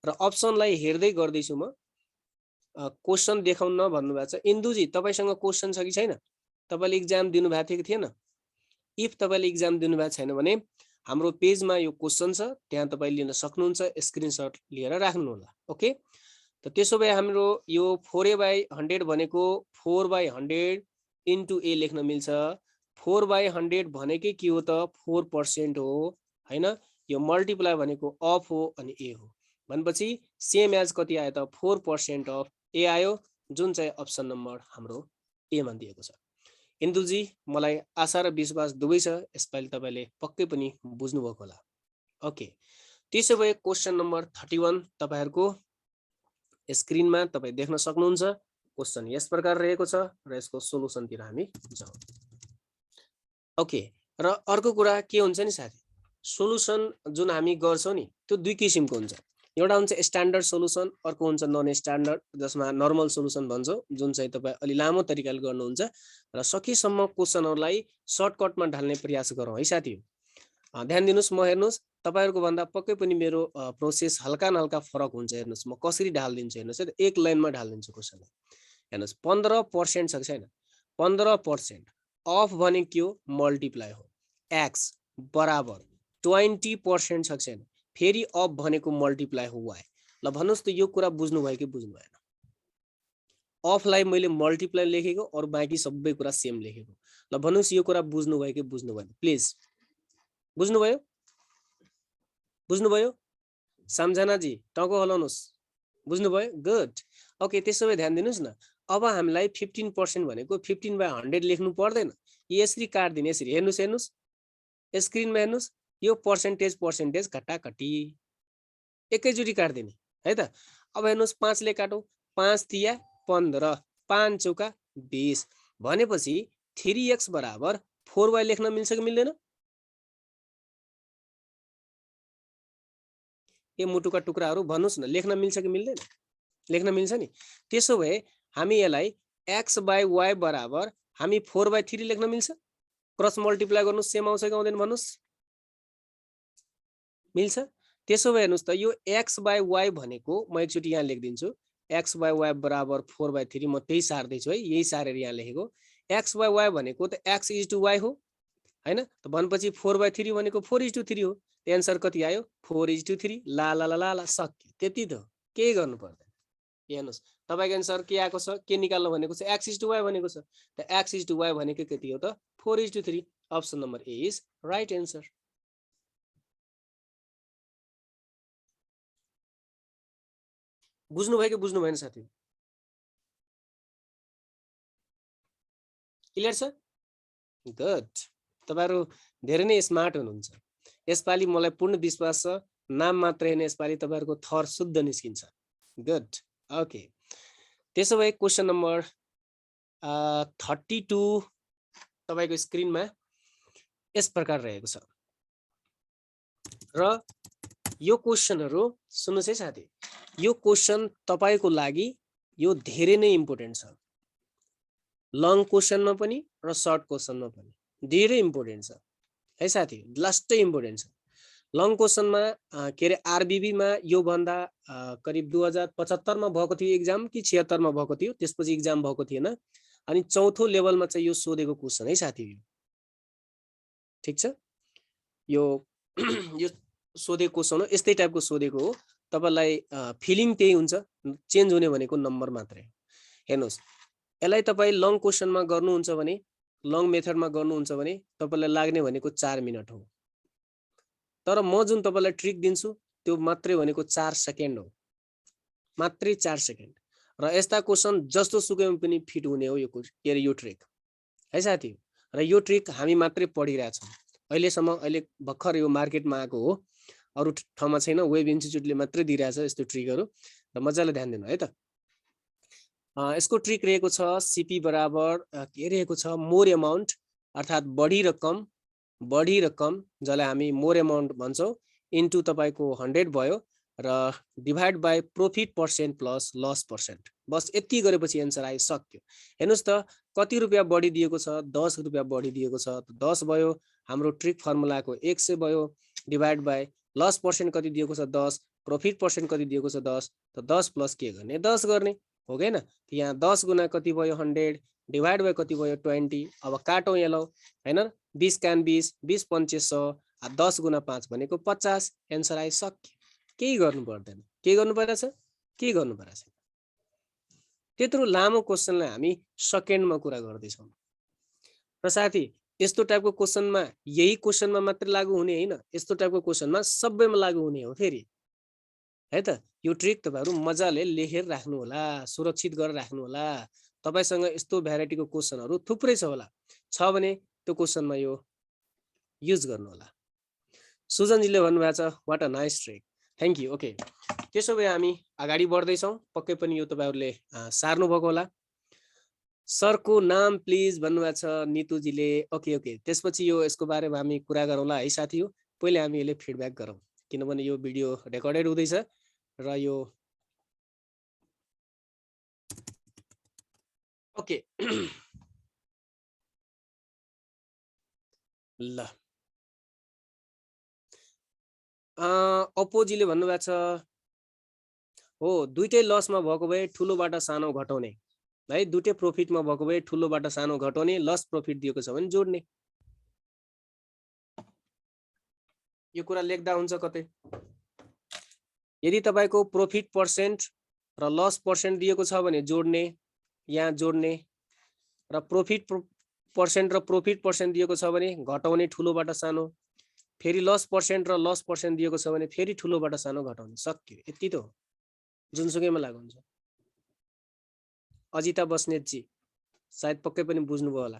र अप्सनलाई हेर्दै गर्दैछु म। क्वेशन देखाउन भन्नुभएको छ। इन्दुजी तपाईसँग क्वेशन छ कि छैन? तपाईले एक्जाम दिनु भएको थियो कि थिएन? इफ तपाईले एक्जाम दिनु भएको छैन भने हाम्रो पेजमा यो क्वेशन छ, त्यहाँ तपाई लिन सक्नुहुन्छ, स्क्रिनशट लिएर राख्नु होला। ओके, त त्यसो भए हाम्रो यो 4a/100 भनेको 4/100 इन्टु ए लेख्न मिल्छ। 4/100 भनेकै के हो त 4% हो हैन? यो मल्टिप्लाई भनेको अफ हो अनि ए हो। भनेपछि सेम एज कति आयो त 4% अफ ए आयो, जुन चाहिँ अप्सन नम्बर हाम्रो ए मा दिएको छ। इन्दुजी मलाई आशा र विश्वास दुवै छ यसपालि तपाईले पक्कै पनि बुझ्नु भएको होला। ओके, त्यसो भए क्वेशन नम्बर 31 तपाईहरुको स्क्रिनमा तपाई देख्न सक्नुहुन्छ। क्वेशन यस प्रकार रहेको छ र यसको सोलुसन तिर हामी जाउँ। ओके, र अर्को कुरा के हुन्छ नि साथी, सोलुसन जुन हामी गर्छौं नि त्यो दुई किसिमको हुन्छ। एउटा हुन्छ स्ट्यान्डर्ड सोलुसन, अर्को हुन्छ नन स्ट्यान्डर्ड जसमा नर्मल सोलुसन भन्छौँ, जुन चाहिँ तपाईँ अलि लामो तरिकाले गर्नुहुन्छ र सकेसम्म क्वेसनहरूलाई सर्टकटमा ढाल्ने प्रयास गरौँ है साथी। ध्यान दिनुहोस्, म हेर्नुहोस् तपाईँहरूको भन्दा पक्कै पनि मेरो प्रोसेस हल्का न हल्का फरक हुन्छ। हेर्नुहोस् म कसरी ढालिदिन्छु हेर्नुहोस् है, एक लाइनमा ढालिदिन्छु क्वेसनलाई। हेर्नुहोस् 15% छ कि छैन, 15% अफ भनेको के हो, मल्टिप्लाई हो, एक्स बराबर 20% छ कि छैन, फेरि अफ भनेको मल्टिप्लाई हो वाइ। ल भन्नुहोस् त यो कुरा बुझ्नुभयो कि बुझ्नु भएन? अफलाई मैले मल्टिप्लाई लेखेको, अरू बाँकी सबै कुरा सेम लेखेको। ल भन्नुहोस् यो कुरा बुझ्नुभयो कि बुझ्नु भएन? प्लिज बुझ्नुभयो? बुझ्नुभयो? सम्झनाजी टाउको हलाउनुहोस्। बुझ्नुभयो? गुड। ओके, त्यसो भए ध्यान दिनुहोस् न। अब हामीलाई 15% भनेको 15/100 लेख्नु पर्दैन, यसरी काट्दिने। यसरी हेर्नुहोस्, हेर्नुहोस् स्क्रिनमा हेर्नुहोस्, यो पर्सेन्टेज घटाघटी एकैचोटि काट्दिने है त। अब हेर्नुहोस् 5 ले काटौँ, 5 तिया 15, 5 चौका 20 भनेपछि 3x बराबर 4y लेख्न मिल्छ कि मिल्दैन? ए मुटुका टुक्राहरू भन्नुहोस् न, लेख्न मिल्छ कि मिल्दैन? लेख्न मिल्छ नि। त्यसो भए हामी यसलाई x/y बराबर हामी 4/3 लेख्न मिल्छ? क्रस मल्टिप्लाई गर्नु सेम आउँछ कि आउँदैन भन्नुहोस्? मिल्छ। त्यसो भए हेर्नुहोस् त, यो x/y भनेको म एकचोटि यहाँ लेखिदिन्छु, x/y बराबर 4/3। म त्यही सार्दैछु है, यही सारेर यहाँ लेखेको। x/y भनेको त x/y हो हैन त, भनेपछि 4/3 भनेको 4/3 हो। एन्सर कति आयो? 4/3। ला ला ला ला सक्यो, त्यति त हो, केही गर्नु पर्दैन। हेर्नुहोस् तपाईँको एन्सर के आएको छ, के निकाल्नु भनेको छ, x/y भनेको छ। त x/y भनेको कति हो त? 4/3। Option number A is right answer. बुझ्नु भयो कि बुझ्नु भएन साथी? क्लियर छ? गुड। तपाईहरु धेरै नै स्मार्ट हुनुहुन्छ। यसपालि मलाई पूर्ण विश्वास छ, नाम मात्र हैन, यसपालि तपाईहरुको थर शुद्ध निस्किन्छ। गुड। ओके, त्यसो भए क्वेशन नम्बर 32 तपाईको स्क्रिनमा यस प्रकार रहेको छ र यो क्वेशनहरु सुन्नुस् है साथी, यो क्वेशन तपाईको लागि यो धेरै नै इम्पोर्टेन्ट छ। लङ क्वेशनमा पनि र सर्ट क्वेशनमा पनि धेरै इम्पोर्टेन्ट छ है साथी, लास्टै इम्पोर्टेन्ट छ। लङ क्वेशनमा के रे आरबीबी मा यो भन्दा करिब 2075 मा भएको थियो एक्जाम कि 76 मा भएको थियो, त्यसपछि एक्जाम भएको थिएन। अनि चौथो लेभलमा चाहिँ यो सोधेको क्वेशन है साथी। ठीक छ, यो यो सोधेको क्वेशन हो, यस्तै टाइपको सोधेको हो। तपाईलाई फिलिङ त्यही हुन्छ, चेन्ज हुने भनेको नम्बर मात्रै। हेर्नुस्, यसलाई तपाई लङ क्वेशनमा गर्नुहुन्छ भने, लङ मेथडमा गर्नुहुन्छ भने तपाईलाई लाग्ने भनेको 4 मिनेट हो। तर म जुन तपाईलाई ट्रिक दिन्छु त्यो मात्रै भनेको 4 सेकेन्ड हो, मात्रै 4 सेकेन्ड। र यस्ता क्वेशन जस्तो सुकैमा पनि फिट हुने हो यो के रे यो ट्रिक है साथी। र यो ट्रिक हामी मात्रै पढिरहेका छौं अहिलेसम्म, अहिले भर्खर यो मार्केटमा आएको हो, अरु ठाउँमा छैन। वेब इन्स्टिट्युटले मात्रै दिइरहेछ यस्तो ट्रिकहरु, र मजाले ध्यान दिनु है त। यसको ट्रिक रहेको छ सीपी बराबर के रहेको छ, मोर अमाउन्ट अर्थात बढी रकम जसलाई हामी मोर अमाउन्ट भन्छौं इन्टु तपाईको 100 भयो र divide by profit percent plus loss percent. बस यति गरेपछि एन्सर आइसक्यो। हेर्नुस् त कति रुपैयाँ बढी दिएको छ, 10 रुपैयाँ बढी दिएको छ, 10 भयो। हाम्रो ट्रिक फर्मुलाको 100 भयो, डिभाइड बाइ लस पर्सेन्ट कति दिएको छ 10, प्रॉफिट पर्सेन्ट कति दिएको छ 10, त 10 प्लस के गर्ने 10 गर्ने हो गएन। यहाँ 10 गुना कति भयो 100, डिभाइड बाइ कति भयो 20। अब काटौं यसलाई हैन, 20 कान 20, 20 पंचे 100, 10 गुना 5 भनेको 50। एन्सर आइसक्यो, केही गर्नु पर्दैन। के गर्नु परेछ? के गर्नु परेछ? त्यत्रो लामो क्वेशनलाई हामी सेकेन्डमा कुरा गर्दैछौँ। र साथी यस्तो टाइपको क्वेशनमा, यही क्वेशनमा मात्र लागू हुने हैन, यस्तो टाइपको क्वेशनमा सबैमा लागू हुने हो फेरि है त। यो ट्रिक तपाईहरु मजाले लेखेर राख्नु होला, सुरक्षित गरेर राख्नु होला। तपाईसँग यस्तो भ्याराइटीको क्वेशनहरु थुप्रै छ होला, छ भने त्यो क्वेशनमा यो युज गर्नु होला। सुजनजीले भन्नुभएको छ what a nice trick, thank you. Okay, त्यसो भए हामी अगाडि बढ्दै छौं। पक्कै पनि यो तपाईहरुले सार्नु भएको होला। सरको नाम प्लिज भन्नुभएको छ नितुजीले। ओके ओके, त्यसपछि यो यसको बारेमा हामी कुरा गरौँला है साथी। हो पहिले हामी यसले फिडब्याक गरौँ, किनभने यो भिडियो रेकर्डेड हुँदैछ र यो ओके ल अपोजीले भन्नुभएको छ हो दुईटै लसमा भएको भए ठुलोबाट सानो घटाउने है, दुईटै प्रफिटमा भएको भए ठुलोबाट सानो घटाउने, लस प्रफिट दिएको छ भने जोड्ने। यो कुरा लेख्दा हुन्छ कतै। यदि तपाईको प्रफिट पर्सेन्ट र लस पर्सेन्ट दिएको छ भने जोड्ने, यहाँ जोड्ने, र प्रफिट पर्सेन्ट र प्रफिट पर्सेन्ट दिएको छ भने घटाउने ठुलोबाट सानो, फेरि लस पर्सेन्ट र लस पर्सेन्ट दिएको छ भने फेरि ठुलोबाट सानो घटाउने। सक्यो, यति त हो, जुनसुकैमा लागु हुन्छ। अजिता बस्नेतजी सायद पक्कै पनि बुझ्नुभयो होला।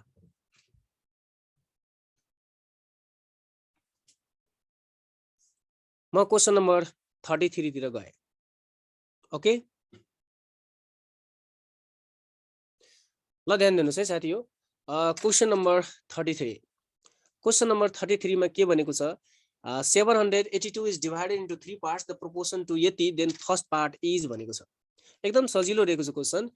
म क्वेसन नम्बर 33 तिर गए। ओके, ल ध्यान दिनुस् है साथी हो। क्वेसन नम्बर 33, क्वेसन नम्बर 33 मा के भनेको छ, 782 is divided into 3 parts, the proportion to यति, then first part is भनेको छ। एकदम सजिलो रहेको छ क्वेसन।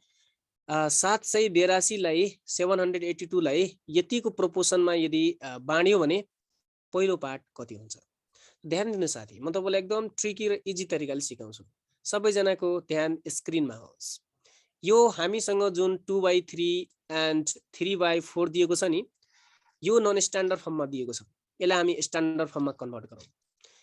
782 लाई 782 लाई यतिको प्रोपोर्सनमा यदि बाँड्यो भने पहिलो पार्ट कति हुन्छ। ध्यान दिनु साथी, म तपाईलाई एकदम ट्रिकी र इजी तरिकाले सिकाउँछु। सबैजनाको ध्यान स्क्रिनमा होस्। यो हामीसँग जुन 2/3 एन्ड 3/4 दिएको छ नि, यो नन स्ट्यान्डर्ड फर्ममा दिएको छ। यसलाई हामी स्ट्यान्डर्ड फर्ममा कन्भर्ट गरौँ।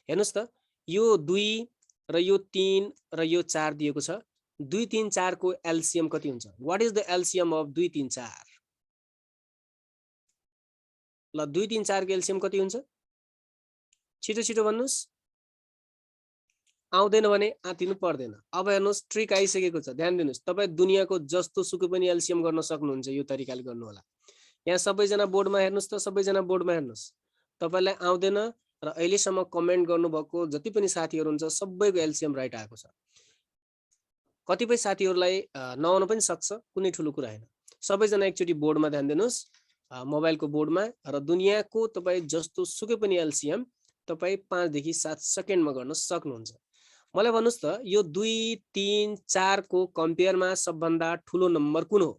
हेर्नुस् त, यो 2 र यो 3 र यो 4 दिएको छ। 2, 3, 4 को एलसीएम कति हुन्छ? What is the LCM of 2, 3, 4? ल 2, 3, 4 को एलसीएम कति हुन्छ? छिटो छिटो भन्नुस्। आउँदैन भने आतिनु पर्दैन। अब हेर्नुस्, ट्रिक आइसकेको छ, ध्यान दिनुस्। तपाई दुनियाको जस्तो सुकै पनि एलसीएम गर्न सक्नुहुन्छ, यो तरिकाले गर्नु होला। यहाँ सबैजना बोर्डमा हेर्नुस् त, सबैजना बोर्डमा हेर्नुस्। तपाईलाई आउँदैन र अहिलेसम्म कमेन्ट गर्नुभएको जति पनि साथीहरु हुन्छ सबैको एलसीएम राइट आएको छ। कतिपय साथीहरुलाई नआउन पनि सक्छ, कुनै ठुलो कुरा हैन। सबैजना एकचोटी बोर्डमा ध्यान दिनुस्, मोबाइलको बोर्डमा, र दुनियाको तपाई जस्तो सुकै पनि एलसीएम तपाई 5 देखि 7 सेकेन्डमा गर्न सक्नुहुन्छ। मलाई भन्नुस् त, यो 2, 3, 4 को कम्पेयरमा सबभन्दा ठुलो नम्बर कुन हो?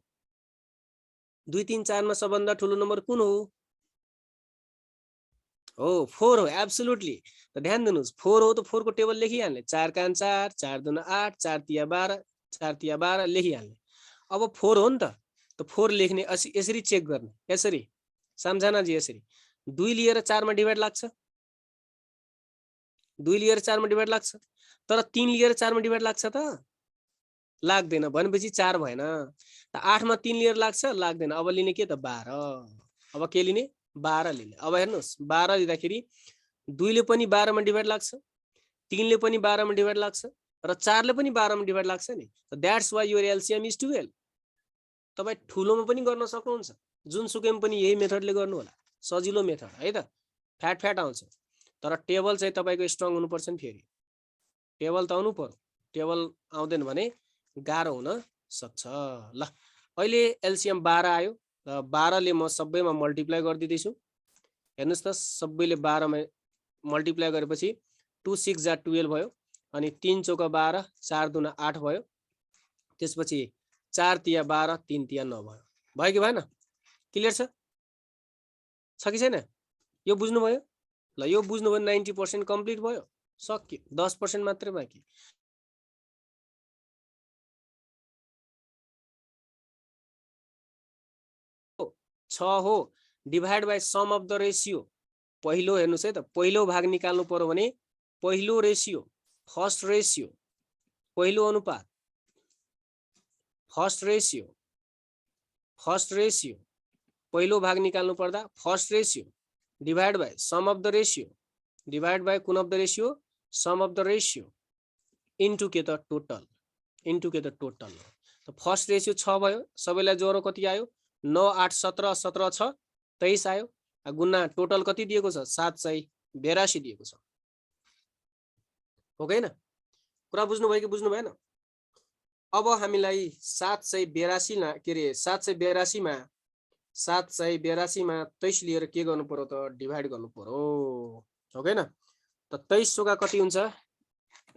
2, 3, 4 मा सबभन्दा ठुलो नम्बर कुन हो? हो 4 हो, एब्सोल्युटली। त ध्यान दिनुस्, 4 हो त 4 को टेबल लेखिहाल्ने। 4 कान 4, 4 दुना 8, 4 तिया 12, 4 तिया 12 लेखिहाल्ने। अब 4 हो नि त 4 लेख्ने यसरी चेक गर्ने, यसरी सम्झना जी, यसरी 2 लिएर 4 मा डिभाइड लाग्छ, 2 लिएर 4 मा डिभाइड लाग्छ, तर 3 लिएर 4 मा डिभाइड लाग्छ त लाग्दैन। भनेपछि 4 भएन। त 8 मा 3 लिएर लाग्छ, लाग्दैन। अब लिने के त 12। अब के लिने? 12 लिने। अब हेर्नुस्, 12 लिँदाखेरि 2 ले पनि 12 मा डिभाइड लाग्छ, 3 ले पनि 12 मा डिभाइड लाग्छ, र 4 ले पनि 12 मा डिभाइड लाग्छ नि। That's why your LCM is 12। तपाई ठुलोमा पनि गर्न सक्नुहुन्छ, जुनसुकैमा पनि यही मेथडले गर्नु होला। सजिलो मेथड है त। फ्याट फ्याट आउँछ, तर टेबल चाहिँ तपाईको स्ट्रङ हुनुपर्छ नि। फेरि टेबल त आउनु पर्यो। टेबल आउँदैन भने गाह्रो हुन सक्छ। ल अहिले एलसीएम 12 आयो र 12 ले म सबैमा मल्टिप्लाई गरिदिदैछु। हेर्नुस् त, सबैले 12 मा मल्टिप्लाई गरेपछि 2 6 जा 12 भयो, अनि 3 चौका 12, 4 दुना 8 भयो। त्यसपछि 4 तिया 12, 3 तिया 9 भयो। भयो कि भएन? क्लियर छ कि छैन? यो बुझ्नु भयो? ल यो बुझ्नु भयो, 90% कम्प्लिट भयो, सक्यो। 10% मात्रै बाँकी। छ हो, divide by sum of the ratio. पहिलो हेर्नुस् है त, पहिलो भाग निकाल्नु पर्यो भने पहिलो रेशियो, फर्स्ट रेशियो, पहिलो अनुपात, फर्स्ट रेशियो, फर्स्ट रेशियो, पहिलो भाग निकाल्नु पर्दा first ratio divide by sum of the ratio, divide by कुन of the ratio? Sum of the ratio, into के त टोटल, इन्टु के त टोटल। त फर्स्ट रेशियो 6 भयो, सबैलाई जोरो कति आयो? 9 8 17, 17 6 23 आयो। गुणा टोटल कति दिएको छ? 782 दिएको छ। हो गएन? कुरा बुझ्नु भयो कि बुझ्नु भएन? अब हामीलाई 782 मा के रे 782 मा 782 मा 23 लिएर के गर्नु पर्यो त? डिभाइड गर्नु पर्यो। हो गएन? त 23 चौका कति हुन्छ?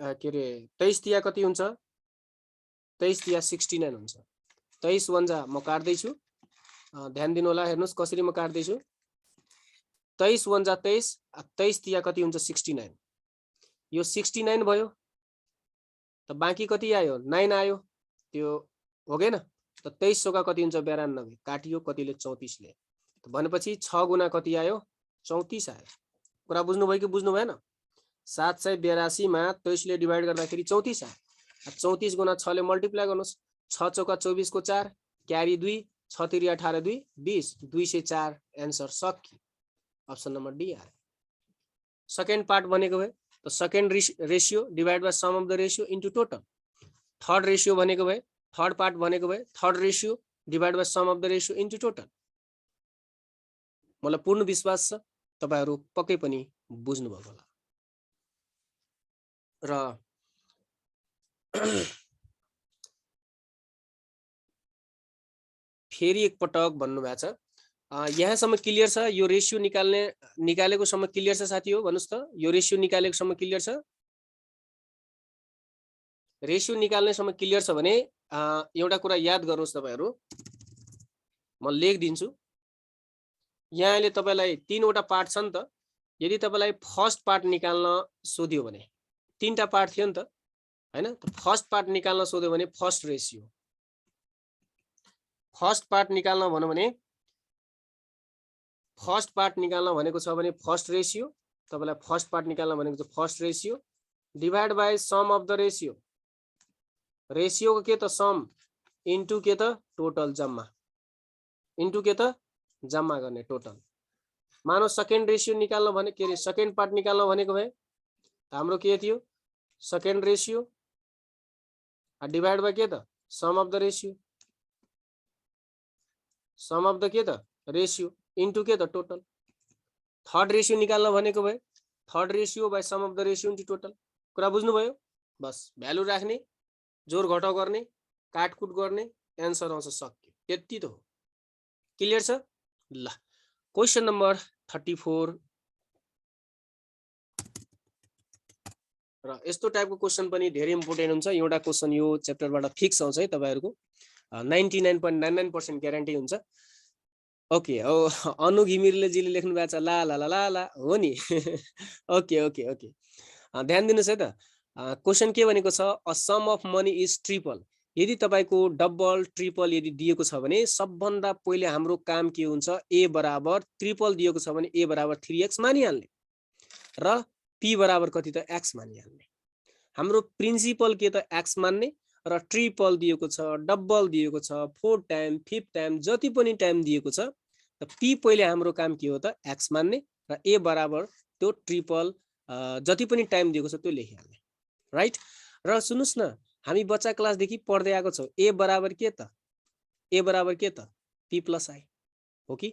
के अरे 23 तिया कति हुन्छ 23 तिया 69 हुन्छ 23 वन्जा म काट्दैछु ध्यान दिनु होला हेर्नुस् कसरी म काट्दैछु 23 वन्जा 23 23 तिया कति हुन्छ 69 यो 69 भयो त बाँकी कति आयो 9 आयो त्यो हो गएन त 23 सौका कति हुन्छ 92 काटियो कतिले 34 ले भनेपछि 6 गुना कति आयो 34 आयो कुरा बुझ्नु भयो कि बुझ्नु भएन 782 मा 23 ले डिवाइड गर्दाखेरि 34 आयो 34 गुना 6 ले मल्टिप्लाई गर्नुस् 6 चौका 24 को 4 क्यारी 2 6 3 18 2 20 204 आन्सर सकियो अप्सन नम्बर डी आयो सेकेन्ड पार्ट भनेको भए त second ratio divide by sum of the ratio into total third ratio भनेको भए थर्ड पार्ट भनेको भए third ratio divide by sum of the ratio into total मलाई पूर्ण विश्वास छ तपाईहरु पक्कै पनि बुझ्नु भएको होला र फेरि एक पटक भन्नु भएको छ यहाँसम्म क्लियर छ यो रेशियो निकालेको सम्म क्लियर छ साथी हो भन्नुस् त यो रेशियो निकालेको सम्म क्लियर छ रेशियो निकाल्ने सम्म क्लियर छ भने एउटा कुरा याद गर्नुस् तपाईहरु म लेखिदिन्छु यहाँले तपाईलाई तीनवटा पार्ट छ नि त यदि तपाईलाई फर्स्ट पार्ट निकाल्न सोध्यो भने तीनटा पार्ट थियो नि त हैन त फर्स्ट पार्ट निकाल्न सोध्यो भने फर्स्ट रेशियो फर्स्ट पार्ट निकाल्न भन्नु भने फर्स्ट पार्ट निकाल्न भनेको छ भने फर्स्ट रेशियो तपाईलाई फर्स्ट पार्ट निकाल्न भनेको छ first ratio divide by sum of the ratio ratio को के त सम इन्टु के त टोटल जम्मा इन्टु के त जम्मा गर्ने टोटल मानो सेकेन्ड रेशियो निकाल्न भने के रे सेकेन्ड पार्ट निकाल्न भनेको भए हाम्रो के थियो सेकेन्ड रेशियो डिवाइड बाइ के त sum of the ratio sum of the के त रेशियो इन्टु के त टोटल थर्ड रेशियो निकाल्न भनेको भए third ratio by sum of the ratio into total कुरा बुझ्नु भयो बस भ्यालु राख्ने जोड घटाउ गर्ने काटकुट गर्ने आन्सर आउँछ सक्यो त्यति त हो क्लियर छ ल क्वेशन नम्बर 34 र यस्तो टाइपको क्वेशन पनि धेरै इम्पोर्टेन्ट हुन्छ एउटा क्वेशन यो च्याप्टरबाट फिक्स आउँछ है तपाईहरुको 99.99% ग्यारेन्टी हुन्छ ओके अनु घिमिरले जीले लेख्नु भएको छ ला ला ला ला ला हो नि ओके ओके ओके ध्यान दिनुस् है त क्वेशन के भनेको छ a sum of money is triple यदि तपाईको डबल ट्रिपल यदि दिएको छ भने सबभन्दा पहिले हाम्रो काम के हुन्छ a बराबर ट्रिपल दिएको छ भने a बराबर 3x मानिहाल्ने र p बराबर कति त x मानिहाल्ने हाम्रो प्रिन्सिपल के त x मान्ने र ट्रिपल दिएको छ डबल दिएको छ 4 टाइम 5 टाइम जति पनि टाइम दिएको छ त p पहिले हाम्रो काम के हो त x मान्ने र a बराबर त्यो ट्रिपल जति पनि टाइम दिएको छ त्यो लेखिहाल्ने राइट र सुनुस् न हामी बच्चा क्लास देखि पढ्दै आएको छौ a बराबर के त p + i हो कि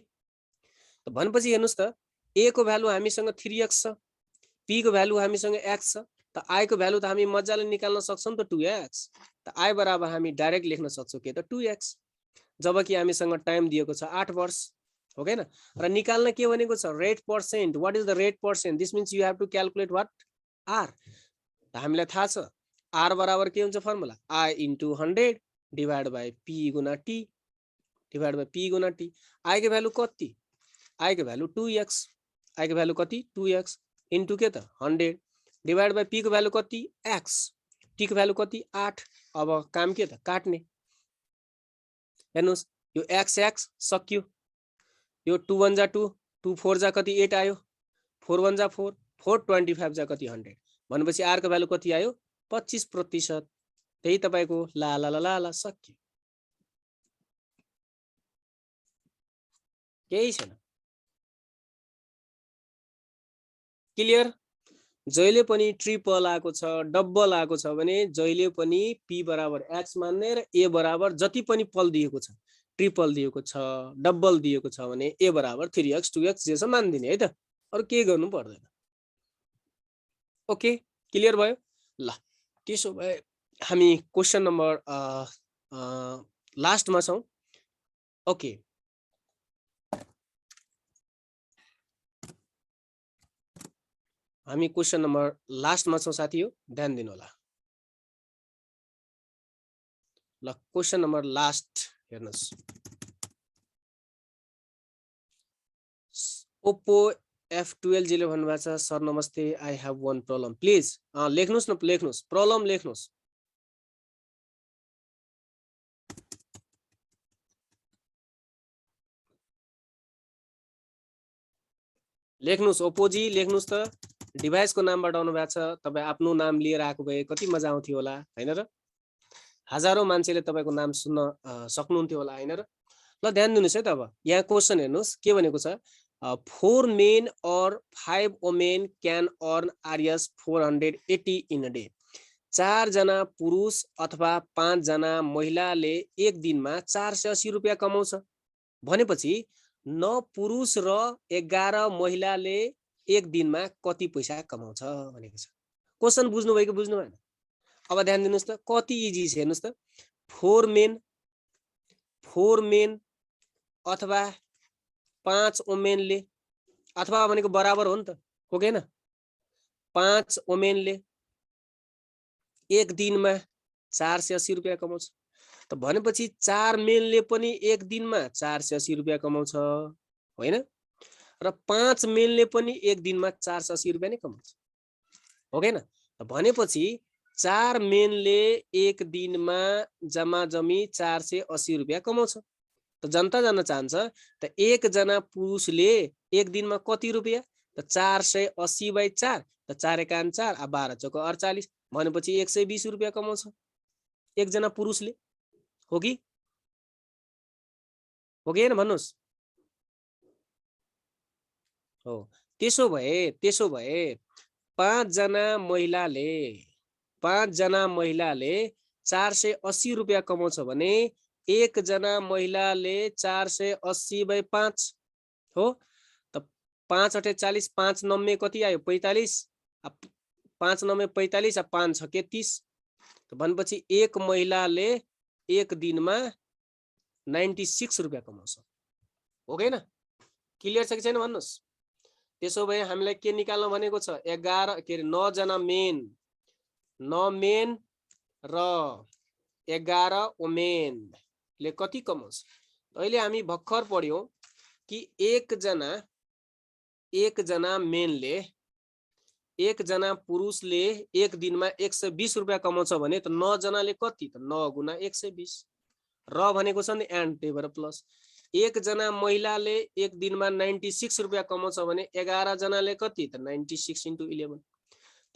त भनेपछि हेर्नुस् त a को भ्यालु हामीसँग 3x छ p को भ्यालु हामीसँग x छ त i को भ्यालु त हामी मज्जाले निकाल्न सक्छौं त 2x त i बराबर हामी डाइरेक्ट लेख्न सक्छौं के त 2x जबकि हामीसँग टाइम दिएको छ 8 वर्ष हो हैन र निकाल्न के भनेको छ rate percent what is the rate percent this means you have to calculate what r त हामीलाई थाहा छ r बराबर के हुन्छ formula i * 100 divide by p गुना t डिवाइड बाइ p गुना t i के भ्यालु कति i के भ्यालु 2x i के भ्यालु कति 2x इन्टु के त 100 डिवाइड बाइ p को भ्यालु कति x t को भ्यालु कति 8 अब काम के त काट्ने हेर्नुस् यो x सक्यो यो 2 1 जा 2 2 4 जा कति 8 आयो 4 1 जा 4 4 25 जा कति 100 भनेपछि r को भ्यालु कति आयो 25% त्यही तपाईको ला ला ला ला ला सक्यो केही छैन क्लियर जहिले पनि ट्रिपल आएको छ डबल आएको छ भने जहिले पनि p बराबर x मान्ने र a बराबर जति पनि पल दिएको छ ट्रिपल दिएको छ डबल दिएको छ भने a बराबर 3x 2x जेसम्म मान्दिने है त अरु के गर्नु पर्दैन ओके क्लियर भयो ल त्यसो भए हामी क्वेशन नम्बर लास्टमा छौं ओके हामी क्वेसन नम्बर लास्टमा छौँ साथी हो, ध्यान दिनु होला। ल क्वेसन नम्बर लास्ट हेर्नुस्। ओप्पो F12 ले भन्नुभएको छ सर नमस्ते, I have one problem please. लेख्नुस् न, लेख्नुस् प्रब्लम लेख्नुस्। लेख्नुस् ओप्पोजी, लेख्नुस् त। डिभाइसको नामबाट आउनु भएको छ, तपाईँ आफ्नो नाम लिएर आएको भए कति मजा आउँथ्यो होला हैन र? हजारौं मान्छेले तपाईँको नाम सुन्न सक्नुहुन्थ्यो होला हैन र? ल ध्यान दिनुस् है त। अब यहाँ क्वेसन हेर्नुस् के भनेको छ, 4 men or 5 women can earn Rs 480 in a day। 4 जना पुरुष अथवा 5 जना महिलाले एक दिनमा 480 रुपैयाँ कमाउँछ भनेपछि 9 पुरुष र 11 महिलाले एक दिनमा कति पैसा कमाउँछ भनेको छ। क्वेसन बुझ्नु भयो कि बुझ्नु भएन? अब ध्यान दिनुस् त, कति इजी छ हेर्नुस् त। 4 men अथवा 5 वुमेनले, अथवा भनेको बराबर हो नि त, हो कि हैन? 5 वुमेनले एक दिनमा 480 रुपैयाँ कमाउँछ त भनेपछि 4 मेनले पनि एक दिनमा 480 रुपैयाँ कमाउँछ होइन र 5 मेनले पनि एक दिनमा 480 रुपैयाँ नै कमाउँछ, हो कि हैन? भनेपछि 4 मेनले एक दिनमा जम्मा जमी 480 रुपैयाँ कमाउँछ। त जनता जान्न चाहन्छ त एक जना पुरुषले एक दिनमा कति रुपैयाँ? त 480/4 त 4 एकान 4 आ 12 चौको 48 भनेपछि 120 रुपैयाँ कमाउँछ एक जना पुरुषले, हो कि हैन भन्नुस्? हो। त्यसो भए 5 जना महिलाले 480 रुपैयाँ कमाउँछ भने एक जना महिलाले 480/5 हो त 5 8 40 5 9 कति आयो? 45। 5 9 45 5 6 30 त भनेपछि एक महिलाले एक दिनमा 96 रुपैयाँ कमाउँछ, हो कि हैन? क्लियर छ कि छैन भन्नुस्? त्यसो भए हामीलाई के निकाल्न भनेको छ? 9 जना मेन, 9 मेन र 11 वुमेनले कति कमाउँछ? अहिले हामी भर्खर पढ्यौं कि एक जना मेनले, एक जना पुरुषले एक दिनमा 120 रुपैयाँ कमाउँछ भने त 9 जनाले कति? त 9 गुणा 120 र भनेको छ नि एन्ड, त्यही भएर प्लस। एक जना महिलाले एक दिनमा 96 रुपैयाँ कमाउँछ भने 11 जनाले कति? त 96 × 11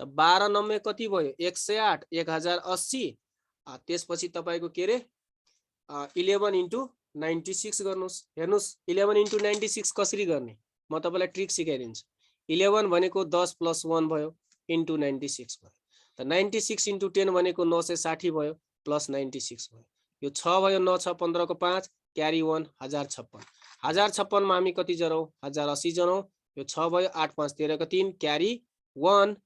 त 12 9 कति भयो? 108 1080। त्यसपछि तपाईको के रे 11 × 96 गर्नुस्। हेर्नुस् 11 × 96 कसरी गर्ने म तपाईलाई ट्रिक सिकाइदिन्छु। 11 भनेको 10 + 1 भयो इन्टु 96 भयो त 96 × 10 भनेको 960 भयो प्लस 96 भयो। यो 6 भयो, 9 6 15 को 5 क्यारी 1 1056। 1056 मा हामी कति जरौ? 1080 जरौ। यो 6 भयो, 8 5 13 को 3 क्यारी 1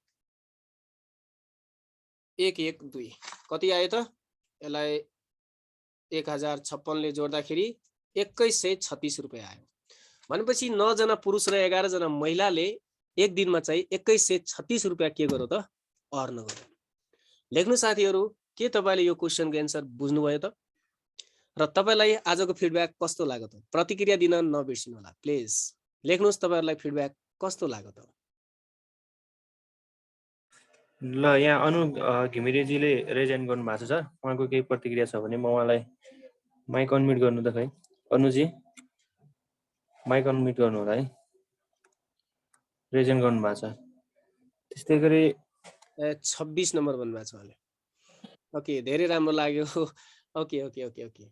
112 कति आयो त? यसलाई 1056 ले जोड्दाखेरि 2136 रुपैयाँ आयो। भनेपछि 9 जना पुरुष र 11 जना महिलाले एक दिनमा चाहिँ 2136 रुपैयाँ के गर्यो त? अर्न गर्यो। लेख्नु साथीहरु, के तपाईले यो क्वेशनको एन्सर बुझ्नुभयो त? र तपाईलाई आजको फिडब्याक कस्तो लाग्यो त? प्रतिक्रिया दिन नबिर्सिनु होला प्लिज। लेख्नुस् तपाईहरुलाई फिडब्याक कस्तो लाग्यो त? ल यहाँ अनु घिमिरेजीले रेजेन्ट गर्नु भएको छ सर। उहाँको केही प्रतिक्रिया छ भने म उहाँलाई माइक अनम्युट गर्नु त खै। अनुजी माइक अनम्युट गर्नु होला है। रेजेन्ट गर्नु भएको छ। त्यस्तै गरी 26 नम्बर भन्नु भएको छ उहाँले। ओके, धेरै राम्रो लाग्यो। Okay okay okay okay.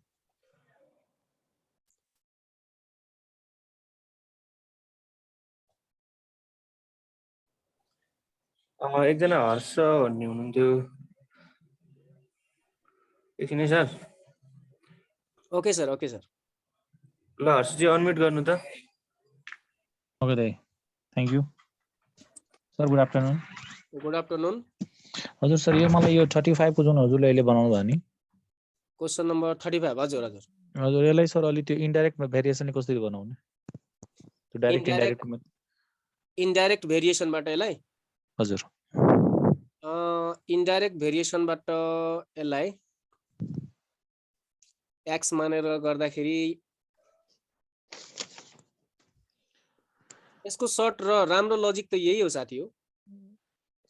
एकजना हर्ष भन्ने हुनुहुन्थ्यो। एकछिन है sir. Okay sir, okay sir. ल हर्षजी अनम्युट गर्नु त। ओके दाइ, thank you sir. Good afternoon. Good afternoon. हजुर सर, यो मलाई यो 35 को जुन हजुरले अहिले बनाउनु भयो नि, क्वेशन नम्बर 35। हजुर हजुर हजुर यसलाई सर अलि त्यो इन्डाइरेक्ट भेरिएसन कसरी बनाउने? त्यो डाइरेक्ट इन्डाइरेक्ट इन्डाइरेक्ट भेरिएसनबाट यसलाई हजुर इन्डाइरेक्ट भेरिएसनबाट यसलाई x मानेर गर्दाखेरि यसको सर्ट र राम्रो लजिक त यही हो साथी हो।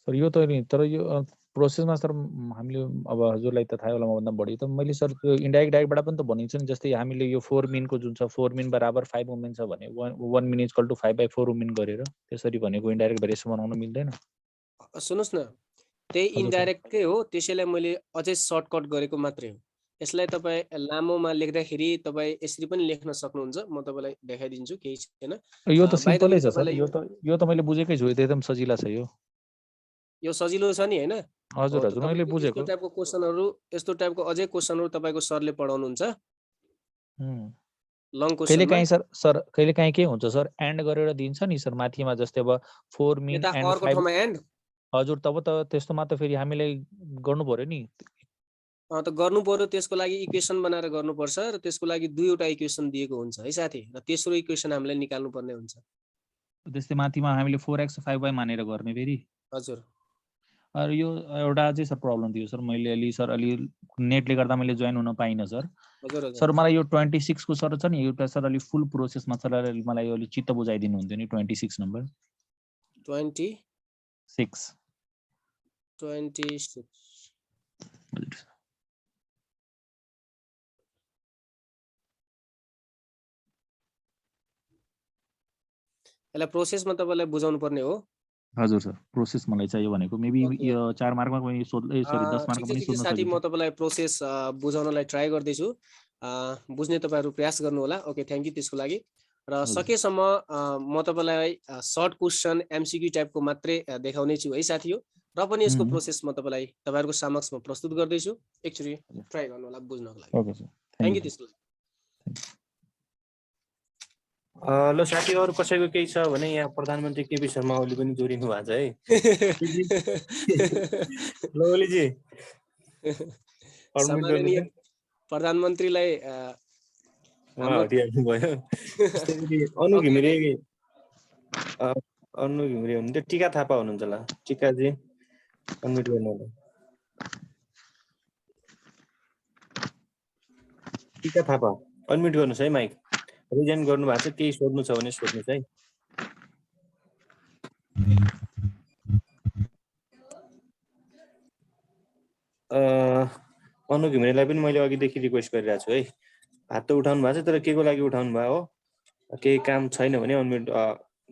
सर यो त नि तर यो प्रोसेसमा सर हामीले अब हजुरलाई त थाहा होला मभन्दा बढी त मैले सर त्यो इन्डाइरेक्ट डाइरेक्टबाट पनि त भनिन्छ नि, जस्तै हामीले यो 4 मिनको जुन छ 4 मिन बराबर 5 वुमेन छ भने 1 मिन इक्वल टु 5/4 वुमेन गरेर त्यसरी भनेको इन्डाइरेक्ट भेरिएसन बनाउन मिल्दैन। सुन्नुस् न, त्यही हजुर सर। इन्डाइरेक्टकै हो, त्यसैलाई मैले अझै सर्टकट गरेको मात्रै हो। यसलाई तपाईँ लामोमा लेख्दाखेरि तपाईँ यसरी पनि लेख्न सक्नुहुन्छ, म तपाईँलाई देखाइदिन्छु, केही छैन। यो त by the way, सिम्पलै छ सर, तपाईँलाई यो त मैले बुझेकै छु, एकदम सजिला छ यो। यो सजिलो छ नि हैन? हजुर हो त, हजुर मैले तपाईँको बुझेको। यस्तो टाइपको अझै क्वेसनहरु तपाईँको सरले पढाउनुहुन्छ। लङ कहिले क्वेसनमा काहीँ सर कहिले काहीँ के हुन्छ सर, एन्ड गरेर दिन्छ नि सर माथिमा, जस्तै अब 4 मिन यता एन्ड अर्को 5। ठाउँमा एन्ड हजुर तब त त्यस्तोमा त फेरि हामीलाई गर्नु पर्यो नि। त गर्नु पर्यो, त्यसको लागि इक्वेसन बनाएर गर्नुपर्छ र त्यसको लागि दुईवटा इक्वेसन दिएको हुन्छ है साथी, र तेस्रो इक्वेसन हामीलाई निकाल्नु पर्ने हुन्छ। त्यस्तै माथिमा हामीले 4x 5y मानेर गर्ने फेरि। हजुर अरू यो एउटा अझै सर प्रब्लम थियो सर, मैले अलि नेटले गर्दा मैले जोइन हुन पाइनँ सर। हजुर हजुर सर मलाई यो 26 को सर छ नि एउटा सर अलि फुल प्रोसेसमा सर मलाई अलि चित्त बुझाइदिनु हुन्थ्यो नि 26 नम्बर 26 यसलाई प्रोसेसमा तपाईँलाई बुझाउनु पर्ने हो। हजुर सर प्रोसेस मलाई चाहियो भनेको मेबी यो 4 मार्कमा पनि सरी 10 मार्कमा पनि सोध्न साथी, सकिन्छ। म तपाईँलाई प्रोसेस बुझाउनलाई ट्राई गर्दैछु, बुझ्ने तपाईँहरू प्रयास गर्नु होला। ओके, थ्यांक यू त्यसको लागि। र सकेसम्म म तपाईँलाई सर्ट क्वेसन एमसीक्यू टाइपको मात्रै देखाउने छु है साथी हो, र पनि यसको प्रोसेस म तपाईँहरूको समक्षमा प्रस्तुत गर्दैछु। एकचोटि ट्राई गर्नु होला बुझ्नको लागि। ओके सर, थ्यांक यू त्यसको लागि। ल साथी, अरू कसैको केही छ भने यहाँ प्रधानमन्त्री केपी शर्मा ओली पनि जोडिनु भएको छ है। ल ओलीजी, सम्माननीय प्रधानमन्त्रीलाई हटिहाल्नु भयो। अनु घिमिरे हुनुहुन्थ्यो, टिका थापा हुनुहुन्छ ल। टिकाजी अनम्युट गर्नु होला। टिका थापा अनम्युट गर्नुहोस् है, माइक रिजाइन गर्नु भएको छ, केही सोध्नु छ भने सोध्नुहोस् है। अनु घिमिरेलाई पनि मैले अघिदेखि रिक्वेस्ट गरिरहेको छु है, हात त उठाउनु भएको छ, तर के को लागि उठाउनु भयो हो, केही काम छैन भने अनम्युट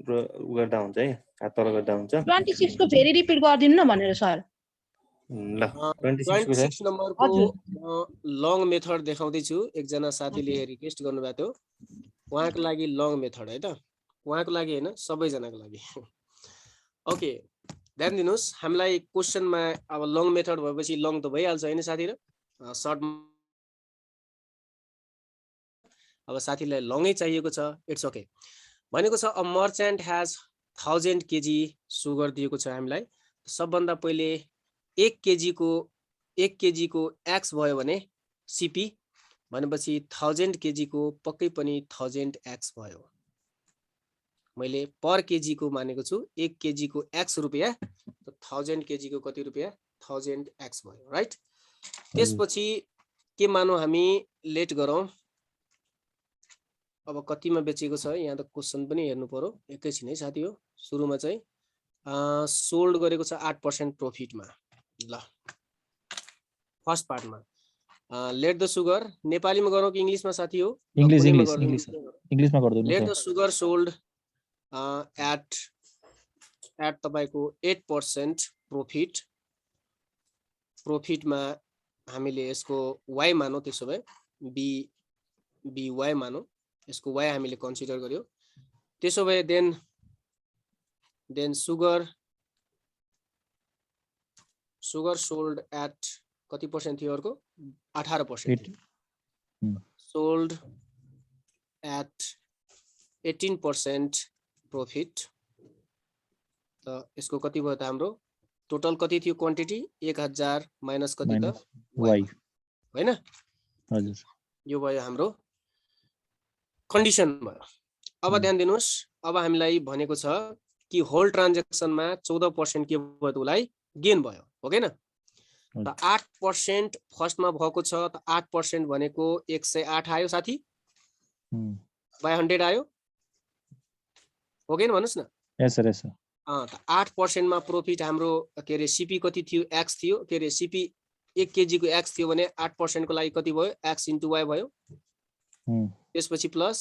गर्दा हुन्छ है, हात तल गर्दा हुन्छ। 26 को फेरि रिपिट गरिदिनु न भनेर सर। ल 26 नम्बरको लङ मेथड देखाउँदैछु। एकजना साथीले रिक्वेस्ट गर्नुभएको थियो, उहाँको लागि लङ मेथड है त, उहाँको लागि हैन, सबैजनाको लागि। ओके, ध्यान दिनुहोस्, हामीलाई क्वेसनमा अब लङ मेथड भएपछि लङ त भइहाल्छ हैन साथी, र सर्ट अब साथीलाई लङै चाहिएको छ। It's okay. भनेको छ a merchant has 1000 KG sugar दिएको छ हामीलाई। सबभन्दा पहिले 1 केजी को x भयो भने सीपी भनेपछि 1000 केजी को पक्कै पनि 1000x भयो। मैले पर केजी को मानेको छु, 1 केजी को x रुपैयाँ, 1000 केजी को कति रुपैयाँ 1000x भयो, राइट। त्यसपछि के मानौ हामी, लेट गरौँ, अब कतिमा बेचेको छ यहाँ त क्वेसन पनि हेर्नु पर्यो, एकैछिन है साथी हो। सुरुमा चाहिँ सोल्ड गरेको छ 8% प्रॉफिटमा। ल फर्स्ट पार्टमा लेट द सुगर, नेपालीमा गरौँ कि इंग्लिशमा साथी हो? इंग्लिशमा गर्दिनु। Let the sugar sold at तपाईको 8% प्रॉफिटमा हामीले यसको y मानौ, त्यसो भए y मानौ, यसको y हामीले कन्सिडर गर्यो। त्यसो भए देन सुगर सोल्ड एट कति पर्सेन्ट थियो अर्को 18%, सोल्ड एट 18% प्रॉफिट। त यसको कति भयो त हाम्रो टोटल कति थियो क्वान्टिटी 1000 माइनस कति त y हैन। हजुर, यो भयो हाम्रो कन्डिसन भयो। अब ध्यान दिनुस्, अब हामीलाई भनेको छ कि होल ट्रान्जेक्सनमा 14% के भयो त उसलाई गेन भयो हो कि न त 8% फर्स्टमा भएको छ त 8% भनेको 108 आयो साथी बाइ 100 आयो हो कि भन्नुस् न यस सर यस सर त 8% मा प्रॉफिट हाम्रो के रे सीपी कति थियो x थियो के रे सीपी 1 केजी को x थियो भने 8% को लागि कति भयो x * y भयो त्यसपछि प्लस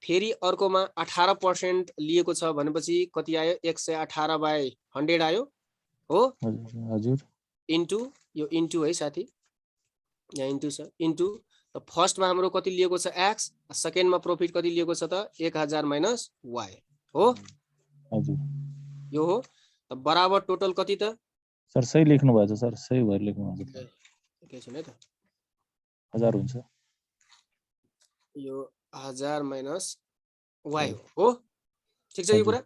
फेरि अर्कोमा 18% लिएको छ भनेपछि कति आयो 118 बाइ 100 आयो हो हजुर इन्टु यो इन्टु है साथी यहाँ इन्टु छ इन्टु त फर्स्टमा हाम्रो कति लिएको छ x सेकेन्डमा प्रॉफिट कति लिएको छ त 1000 माइनस y हो हजुर यो हो त बराबर टोटल कति त सर सही लेख्नु भएको छ सर सही भएर लेख्नु भएको छ एकैछिन है त 1000 हुन्छ यो 1000 माइनस y हो ठीक छ यो कुरा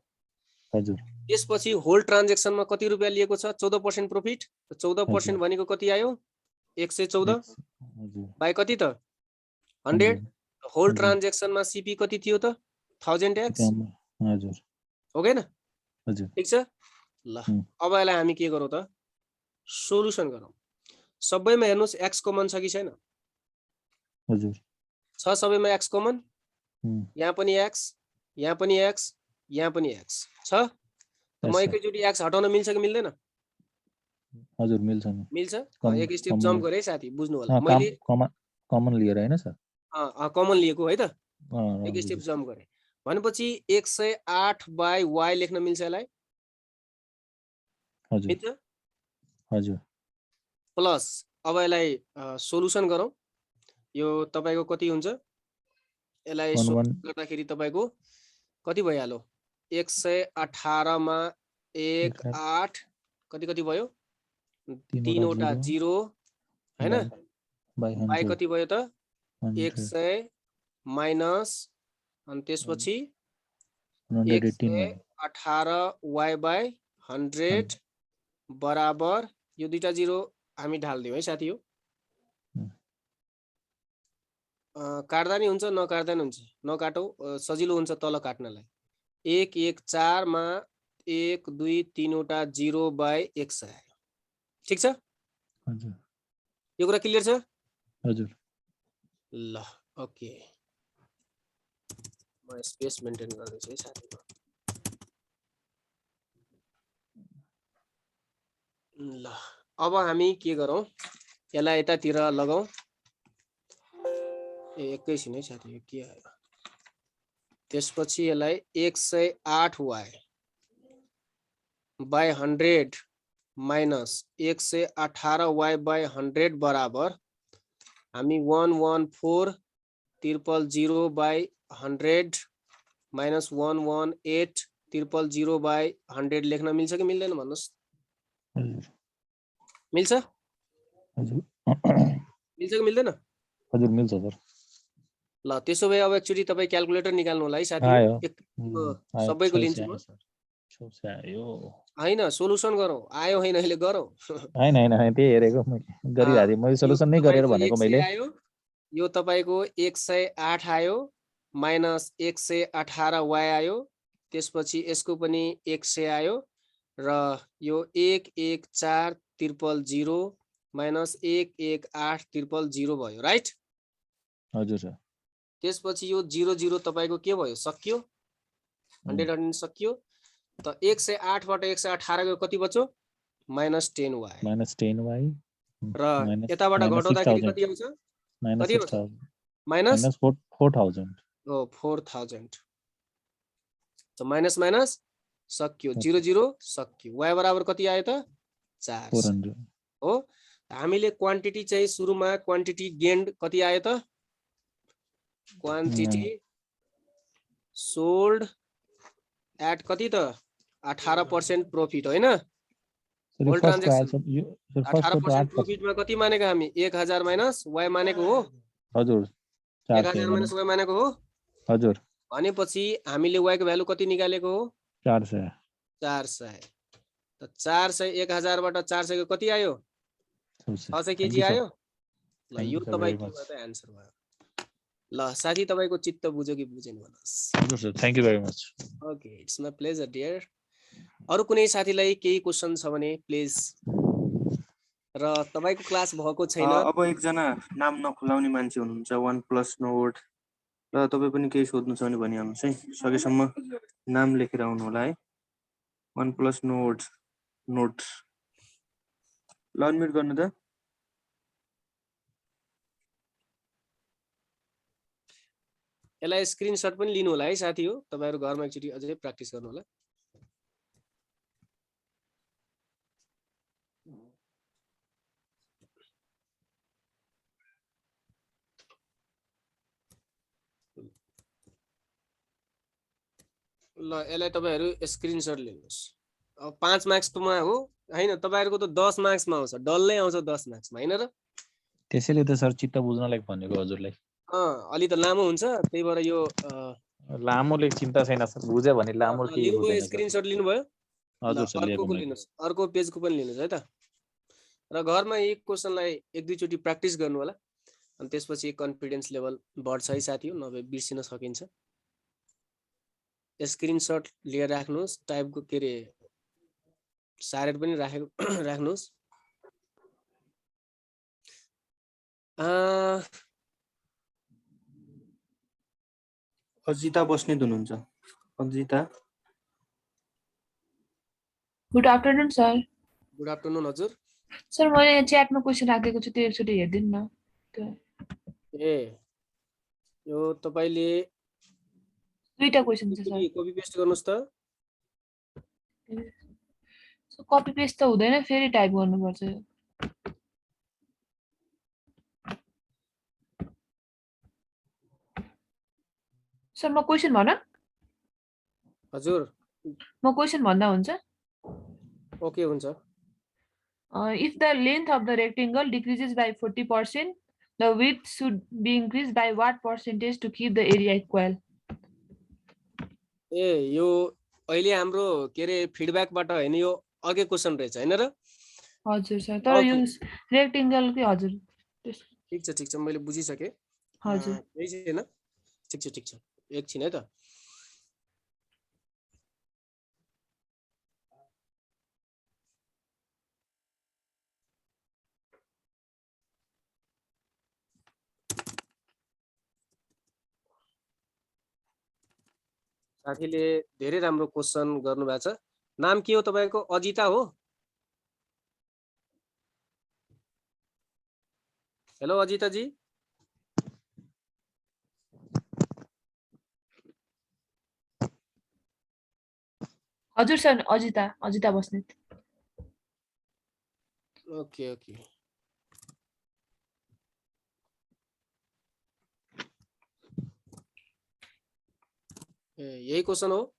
हजुर त्यसपछि होल ट्रान्जेक्सनमा कति रुपैयाँ लिएको छ 14% प्रॉफिट 14% भनेको कति आयो 114 हजुर बाइ कति त 100 होल ट्रान्जेक्सनमा सीपी कति थियो त 1000x हजुर हो के न हजुर ठीक छ ल अब यसलाई हामी के गरौँ त सोलुसन गरौँ सबैमा हेर्नुस् x कमन छ कि छैन हजुर छ सबैमा x कमन यहाँ पनि x यहाँ पनि x यहाँ पनि x छ म एकैचोटी x हटाउन मिल्छ कि मिल्दैन हजुर मिल्छ नि मिल्छ एक स्टेप जम्प गरे साथी बुझ्नु होला मैले कमन लिएर हैन सर कमन लिएको है त एक स्टेप जम्प गरे भनेपछि 108 बाइ y लेख्न मिल्छ यसलाई हजुर मिल्छ हजुर प्लस अब यसलाई सोलुसन गरौँ यो तपाईको कति हुन्छ यसलाई गर्दाखेरि तपाईको कति भइहाल्यो 118 मा 1 8 कति कति भयो 3 वटा 0 हैन बाइ कति भयो त 100 माइनस अनि त्यसपछि 118 y बाइ 100 बराबर यो दुईटा 0 हामी ढाल्दियौ है साथी हो काट्दा नि हुन्छ नकाट्दा नि हुन्छ नकाटौ सजिलो हुन्छ तल काट्नलाई 1 1 4 मा 1 2 3 वटा 0 बाइ 100 आयो ठीक छ हजुर यो कुरा क्लियर छ हजुर ल ओके म स्पेस मेन्टेन गर्दैछु है साथी ल अब हामी के गरौँ यसलाई यतातिर लगाऊ एकैछिन है साथी यो के आयो त्यसपछि यसलाई 108 y by 100 minus 118 y by 100 बराबर हामी 114,000 बाइ 100 माइनस 118,000 बाइ 100 लेख्न मिल्छ कि मिल्दैन भन्नुस् मिल्छ हजुर मिल्छ कि मिल्दैन हजुर मिल्छ सर ल त्यसो भए अब एकचोटी तपाई क्याल्कुलेटर निकाल्नु होला है साथी सबैको लिन्छु म हैन सोलुसन गरौँ आयो हैन अहिले गरौँ हैन हैन त्यही हेरेको मैले गरिराथे मैले सोलुसन नै गरेर भनेको मैले यो तपाईको 108 आयो माइनस 118 y आयो त्यसपछि यसको पनि 100 आयो र यो 114,000 माइनस 118,000 भयो राइट हजुर सर त्यसपछि यो 0 0 तपाईको के भयो सकियो 100 सकियो त 108 बाट 118 को कति बच्यो -10 y र यताबाट घटाउँदाखेरि कति आउँछ कति आउँछ -4000 ओ 4000 त माइनस माइनस सकियो 0 0 सकियो y बराबर कति आयो त 400 हो हामीले क्वान्टिटी चाहिँ सुरुमा क्वान्टिटी गेन्ड कति आयो त क्वान्टिटी सोल्ड एट कति त 18% प्रॉफिट हैन होल ट्रान्जेक्सन 18% प्रॉफिट मा कति मानेको हामी 1000 माइनस y मानेको हो हजुर 1000 माइनस y मानेको हो हजुर भनेपछि हामीले y को भ्यालु कति निकालेको हो 400 त 400 1000 बाट 400 को कति आयो 600 केजी आयो ल यो तपाईको आन्सर भयो ल साथी तपाईको चित्त बुझ्यो कि बुझेन भन्नुस् हजुर sir thank you very much okay it's my pleasure dear अरू कुनै साथीलाई केही क्वेसन छ भने प्लिज। र तपाईको क्लास भएको छैन। अब एकजना नाम नखुलाउने मान्छे हुनुहुन्छ 1+ नोड र तपाईँ पनि केही सोध्नु छ भने भनिहाल्नुहोस् है, सकेसम्म नाम लेखेर आउनु होला है। 1+ नोड ल अनम्युट गर्नु त। यसलाई स्क्रिनशट पनि लिनु होला है साथी हो, तपाईहरु घरमा एकचोटी अझै प्र्याक्टिस गर्नु होला। ल यसलाई तपाईहरु स्क्रिनशट लिनुहोस्। अब 5 मार्क्समा हो हैन, तपाईहरुको त 10 मार्क्समा आउँछ, डल्लै आउँछ 10 मार्क्समा हैन र। त्यसैले त सर चित्त बुझ्नलाई भनेको हजुरलाई। अलि त लामो हुन्छ, त्यही भएर यो लामोले चिन्ता छैन सर, बुझ्यो भने लामो केही लिनुभयो, हुँदैन सर। स्क्रिनशट लिनुभयो। हजुर सर, अर्को को लिनुहोस्, अर्को पेजको पनि लिनुहोस् है त। र घरमा एक क्वेसनलाई एक दुई चोटी प्र्याक्टिस गर्नु होला, अनि त्यसपछि कन्फिडेन्स लेभल बढ्छ है साथी हो, नभए बिर्सिन सकिन्छ। स्क्रिनशट लिएर राख्नुहोस्, टाइपको के रे सारेर पनि राख्नुहोस्। अजिता बस्नेत हुनुहुन्छ। Ajita, good afternoon sir. Good afternoon हजुर। सर मैले यहाँ च्याटमा क्वेसन राखेको छु, त्यो एकचोटि हेरिदिनु न। ए यो तपाईले दुईटा क्वेसन छ सर। कपी पेस्ट गर्नुस् त। कपी पेस्ट त हुँदैन, फेरि टाइप गर्नुपर्छ। सर म क्वेसन भन। हजुर म क्वेसन भन्दा हुन्छ? ओके हुन्छ। If the length of the rectangle decreases by 40%, the width should be increased by what percentage to keep the area equal? ए यो अहिले हाम्रो के रे फिडब्याकबाट हैन, यो अर्कै क्वेसन रहेछ हैन र। हजुर सर, तर यो रेक्टेंगल के हजुर। ठीक छ मैले बुझिसके। हजुर यही छैन, ठीक छ एकछिन है त। साथीले धेरै राम्रो क्वेसन गर्नु भएको छ। नाम के हो तपाईको? अजिता हो? हेलो अजिता जी। हजुर सर, अजिता बस्नेत। ओके यही क्वेसन हो।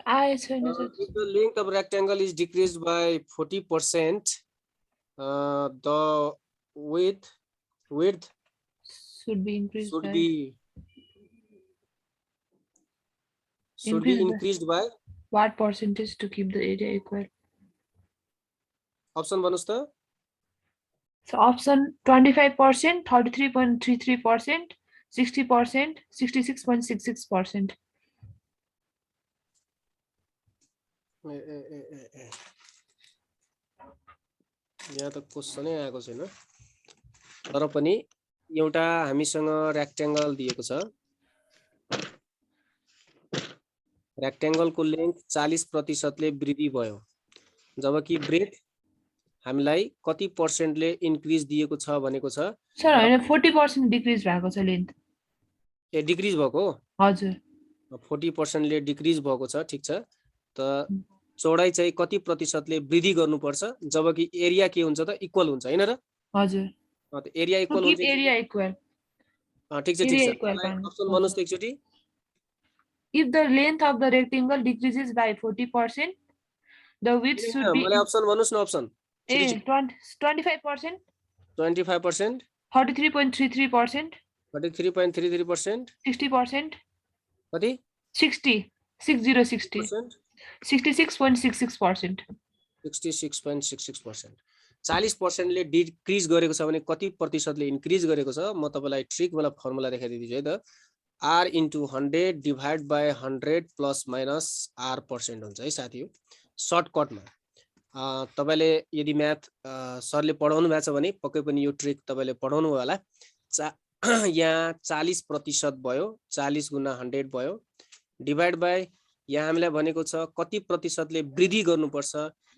If the length of rectangle is decreased by 40%, the width should be increased by what percentage to keep the area equal? Option भन्नुस् त। So option 25%, 33.33%, 60%, 66.66%. यहाँ त क्वेसनै आएको छैन, तर पनि एउटा हामीसँग रेक्टेंगल दिएको छ। रेक्टेंगलको लेन्थ 40% ले वृद्धि भयो, जबकि ब्रेथ हामीलाई कति पर्सेन्टले इन्क्रिज दिएको छ भनेको छ। सर हैन, 40% डिक्रिज भएको छ लेन्थ। ए डिक्रिज भएको? हजुर 40% ले डिक्रिज भएको छ, ठीक छ। त चौडाइ चाहिँ कति प्रतिशतले वृद्धि गर्नुपर्छ, जबकि एरिया के हुन्छ त इक्वल हुन्छ हैन र। हजुर त एरिया इक्वल हुन्छ। Area equal. ठीक छ। अप्सन भन्नुस् त एकचोटी। If the length of the rectangle decreases by 40%, the width should be। मलाई अप्सन भन्नुस् न। अप्सन 25%, 25%, 33.33%, 33.33%, 60%, कति 60, 66.66%, 66.66%। 40% ले डिक्रिज गरेको छ भने कति प्रतिशतले इन्क्रिज गरेको छ? म तपाईलाई ट्रिक वाला फर्मुला देखाइदिन्छु है त। r into 100 divide by 100 plus minus r % हुन्छ है साथी हो। सर्टकटमा तपाईले यदि म्याथ सरले पढाउनु भएको छ भने पक्कै पनि यो ट्रिक तपाईले पढाउनु होला। यहाँ 40% भयो, 40 गुना 100 भयो, डिभाइड बाई यहाँ हामीलाई भनेको छ कति प्रतिशतले वृद्धि गर्नुपर्छ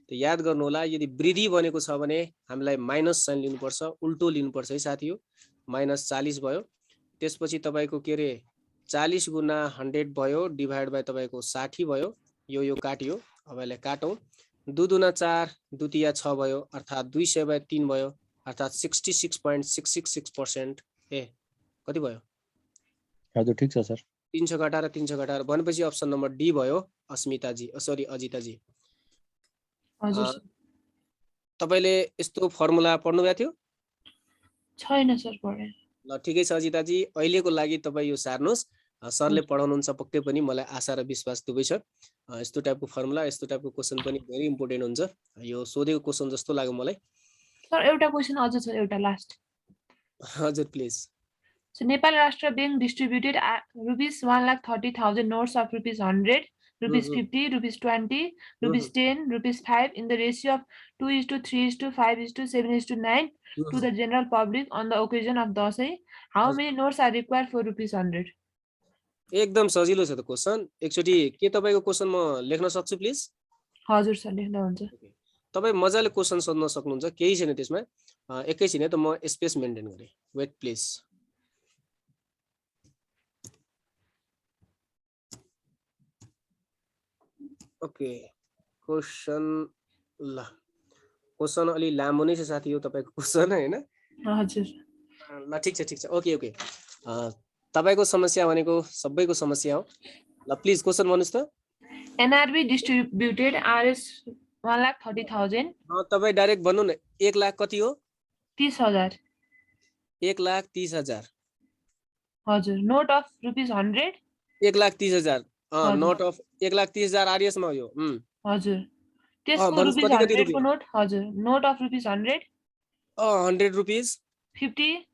त्यो याद गर्नु होला। यदि वृद्धि भनेको छ भने हामीलाई माइनस साइन लिनुपर्छ, उल्टो लिनुपर्छ है साथी हो। माइनस 40 भयो, त्यसपछि तपाईको के रे 40 गुना 100 भयो डिभाइड बाई तपाईको 60 भयो। यो काटियो, अब यसलाई काटौं। 2 दुना 4, 2 तिया 6 भयो, अर्थात 200/3 भयो, अर्थात 66.666%। ए कति भयो? हजुर ठीक छ सर। 300 घटाएर 300 घटाएर भनेपछि अप्सन नम्बर डी भयो अस्मिता जी, सरी अजिता जी। हजुर सर। तपाईले यस्तो फर्मुला पढ्नु भएको थियो? छैन सर पढे। ल ठिकै छ अजिता जी, अहिलेको लागि तपाई यो सार्नुस्। सरले पढाउनुहुन्छ पक्कै पनि, मलाई आशा र विश्वास दुवै छ। यस्तो टाइपको फर्मुला, यस्तो टाइपको क्वेशन पनि भेरी इम्पोर्टेन्ट हुन्छ। यो सोधेको क्वेशन जस्तो लाग्यो मलाई। सर एउटा क्वेशन अझ छ, एउटा लास्ट। हजुर please. So Nepal Rashtra Bank distributed rupees 1,30,000 notes of rupees 100, rupees 50, rupees 20, rupees 10, rupees 5 in the ratio of 2:3:5:7:9 to the general public on the occasion of Dasai. How many notes are required for rupees 100? एकदम सजिलो छ त question. एकचोटी के तपाईको question म लेख्न सक्छु प्लिज? हजुर सर लेख्दा हुन्छ। तपाई मजाले क्वेशन सोध्न सक्नुहुन्छ, केही छैन त्यसमा। एकैछिन है त म स्पेस मेन्टेन गरे। Wait please. ओके क्वेशन ल क्वेशन अलि लामो नै छ साथी हो तपाईको क्वेशन हैन? हजुर ल ठीक छ ओके तपाईको समस्या भनेको सबैको समस्या हो। ल प्लिज क्वेशन भन्नुस् त। NRB distributed Rs 1,30,000। तपाई डाइरेक्ट भन्नु न, 1 लाख कति हो? 30,000। 1,30,000। हजुर note of rupees 100। 1,30,000 note of 1,30,000 RS मा हो। हजुर त्यसको रुपीस 100 को नोट। हजुर नोट अफ रुपीस 100। 100 रुपीस 50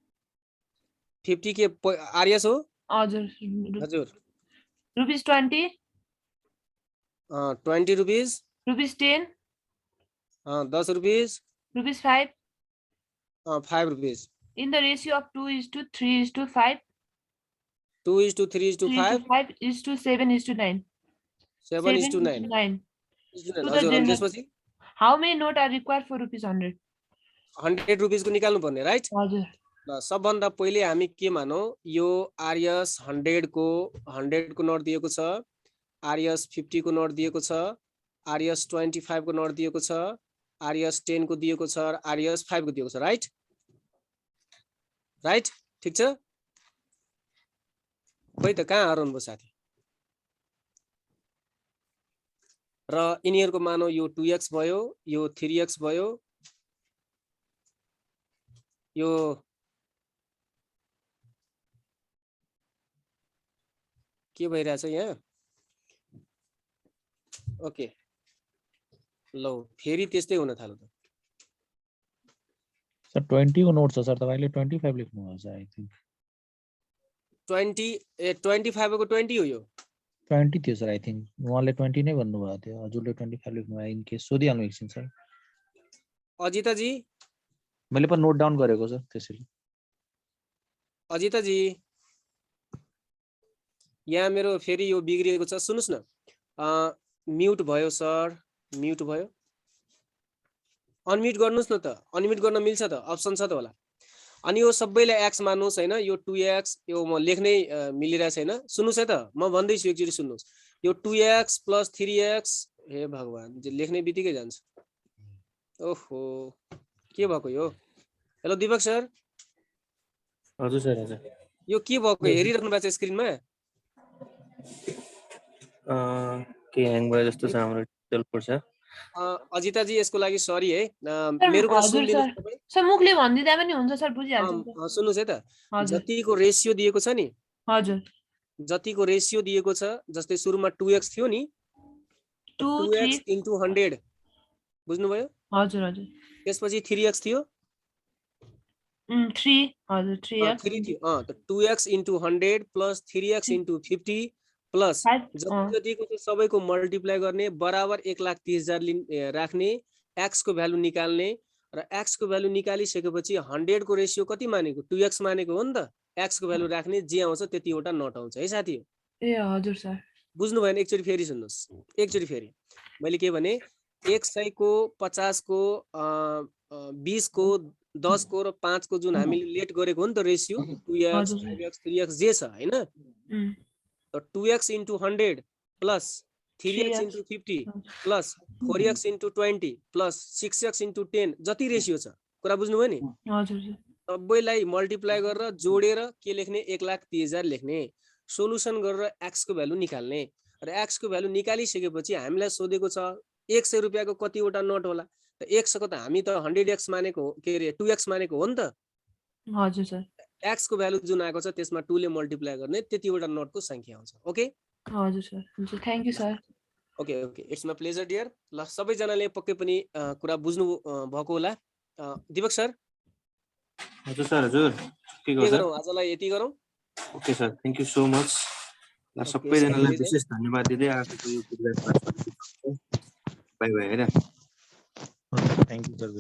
के आरएस हो। हजुर हजुर rupees 20 rupees, rupees 10 10 rupees, rupees 5 5 rupees in the ratio of 2:3:5 2:3:5 5:7:9 7:9 त्यसपछि how many note are required for rupees 100? 100 rupees को निकाल्नु पर्ने राइट। हजुर ल सबभन्दा पहिले हामी के मानौ, यो आरएस 100 को नोट दिएको छ, आरएस 50 को नोट दिएको छ, आरएस 25 को नोट दिएको छ, आरएस 10 को दिएको छ, आरएस 5 को दिएको छ राइट। राइट ठीक छ। खोइ त कहाँ हराउनु भयो साथी। र यिनीहरुको मानौ यो 2x भयो, यो 3x भयो, यो के भइरहेछ यहाँ। ओके ल फेरि त्यस्तै हुन थाल्यो त। सर 20 को नोट छ सर, तपाईले 25 लेख्नु भएको छ आई थिंक। 25 को 20 हो यो। 20 थियो सर आई थिंक, उहाँले 20 नै भन्नु भएको थियो, हजुरले 25 लेख्नु भयो। इन केस सोधिहाल्नु एकछिन सर। अजिता जी मैले पनि नोट डाउन गरेको सर त्यसैले। अजिता जी यहाँ मेरो फेरि यो बिग्रिएको छ, सुन्नुस् न। म्युट भयो सर, म्युट भयो। अनम्युट गर्नुस् न त, अनम्युट गर्न मिल्छ त, अप्सन छ त होला। अनि यो सबैलाई एक्स मान्नुस् हैन, यो 2x यो म लेख्नै मिलिरहेछ हैन। सुन्नुस् है त, म भन्दै छु एकचोटी सुन्नुस्। यो 2x + 3x, हे भगवान जे लेख्ने बित्तिकै जान्छ। ओहो के भएको यो। Hello Deepak sir. हजुर सर हजुर। यो के भएको हेरिराख्नु भएको छ स्क्रिनमा? के ह्याङ भयो जस्तो छ हाम्रो डिजिटल पर्छ। अजिता जी यसको लागि सरी है। मेरो कुरा सुनिदिनुस् तपाई। सर मुखले भन्दिदा पनि हुन्छ सर, बुझिहाल्छु। सुन्नुस् है त, जतिको रेशियो दिएको छ नि, हजुर जतिको रेशियो दिएको छ, जस्तै सुरुमा 2x थियो नि, 2x * 100 बुझ्नुभयो। हजुर हजुर त्यसपछि 3x थियो, 3 हजुर 3x 3 थियो 2x into 100 plus 3x into 50 plus 5 जति दिएको छ सबैको मल्टिप्लाई गर्ने बराबर 1,30,000 राख्ने x को भ्यालु निकाल्ने र x को भ्यालु निकालिसकेपछि 100 को रेशियो कति मानेको 2x मानेको हो नि त x को भ्यालु राख्ने जे आउँछ त्यतिवटा नट आउँछ है साथी ए हजुर सर बुझ्नु भएन एकचोटी फेरि सुन्नुस् एकचोटी फेरि मैले के भने 100 को 50 को 20 को 10 को र 5 को जुन हामीले लेट गरेको हो नि त रेशियो 2x 5x 3x जे छ हैन त 2x into 100 plus 3x into 50 plus 4x into 20 plus 6x into 10 जति रेशियो छ कुरा बुझ्नुभयो नि हजुर सर सबैलाई मल्टिप्लाई गरेर जोडेर के लेख्ने 1,30,000 लेख्ने सोलुसन गरेर x को भ्यालु निकाल्ने र x को भ्यालु निकालिसकेपछि हामीलाई सोधेको छ 100 रुपैयाँको कतिवटा नोट होला त 100 को त हामी त 100x मानेको के रे 2x मानेको हो नि त हजुर सर x को भ्यालु जुन आएको छ त्यसमा 2 ले मल्टिप्लाई गर्ने त्यतिवटा नोटको संख्या आउँछ ओके हजुर सर हुन्छ thank you sir okay okay it's my pleasure dear ल सबैजनाले पक्कै पनि कुरा बुझ्नु भएको होला दीपक सर हजुर सर हजुर के गर्छ गरौँ आजलाई यति गरौँ okay sir thank you so much ल सबैजनालाई विशेष धन्यवाद दिँदै आजको यो फिडब्याक बाइ बाइ हैन थ्यांक यू सर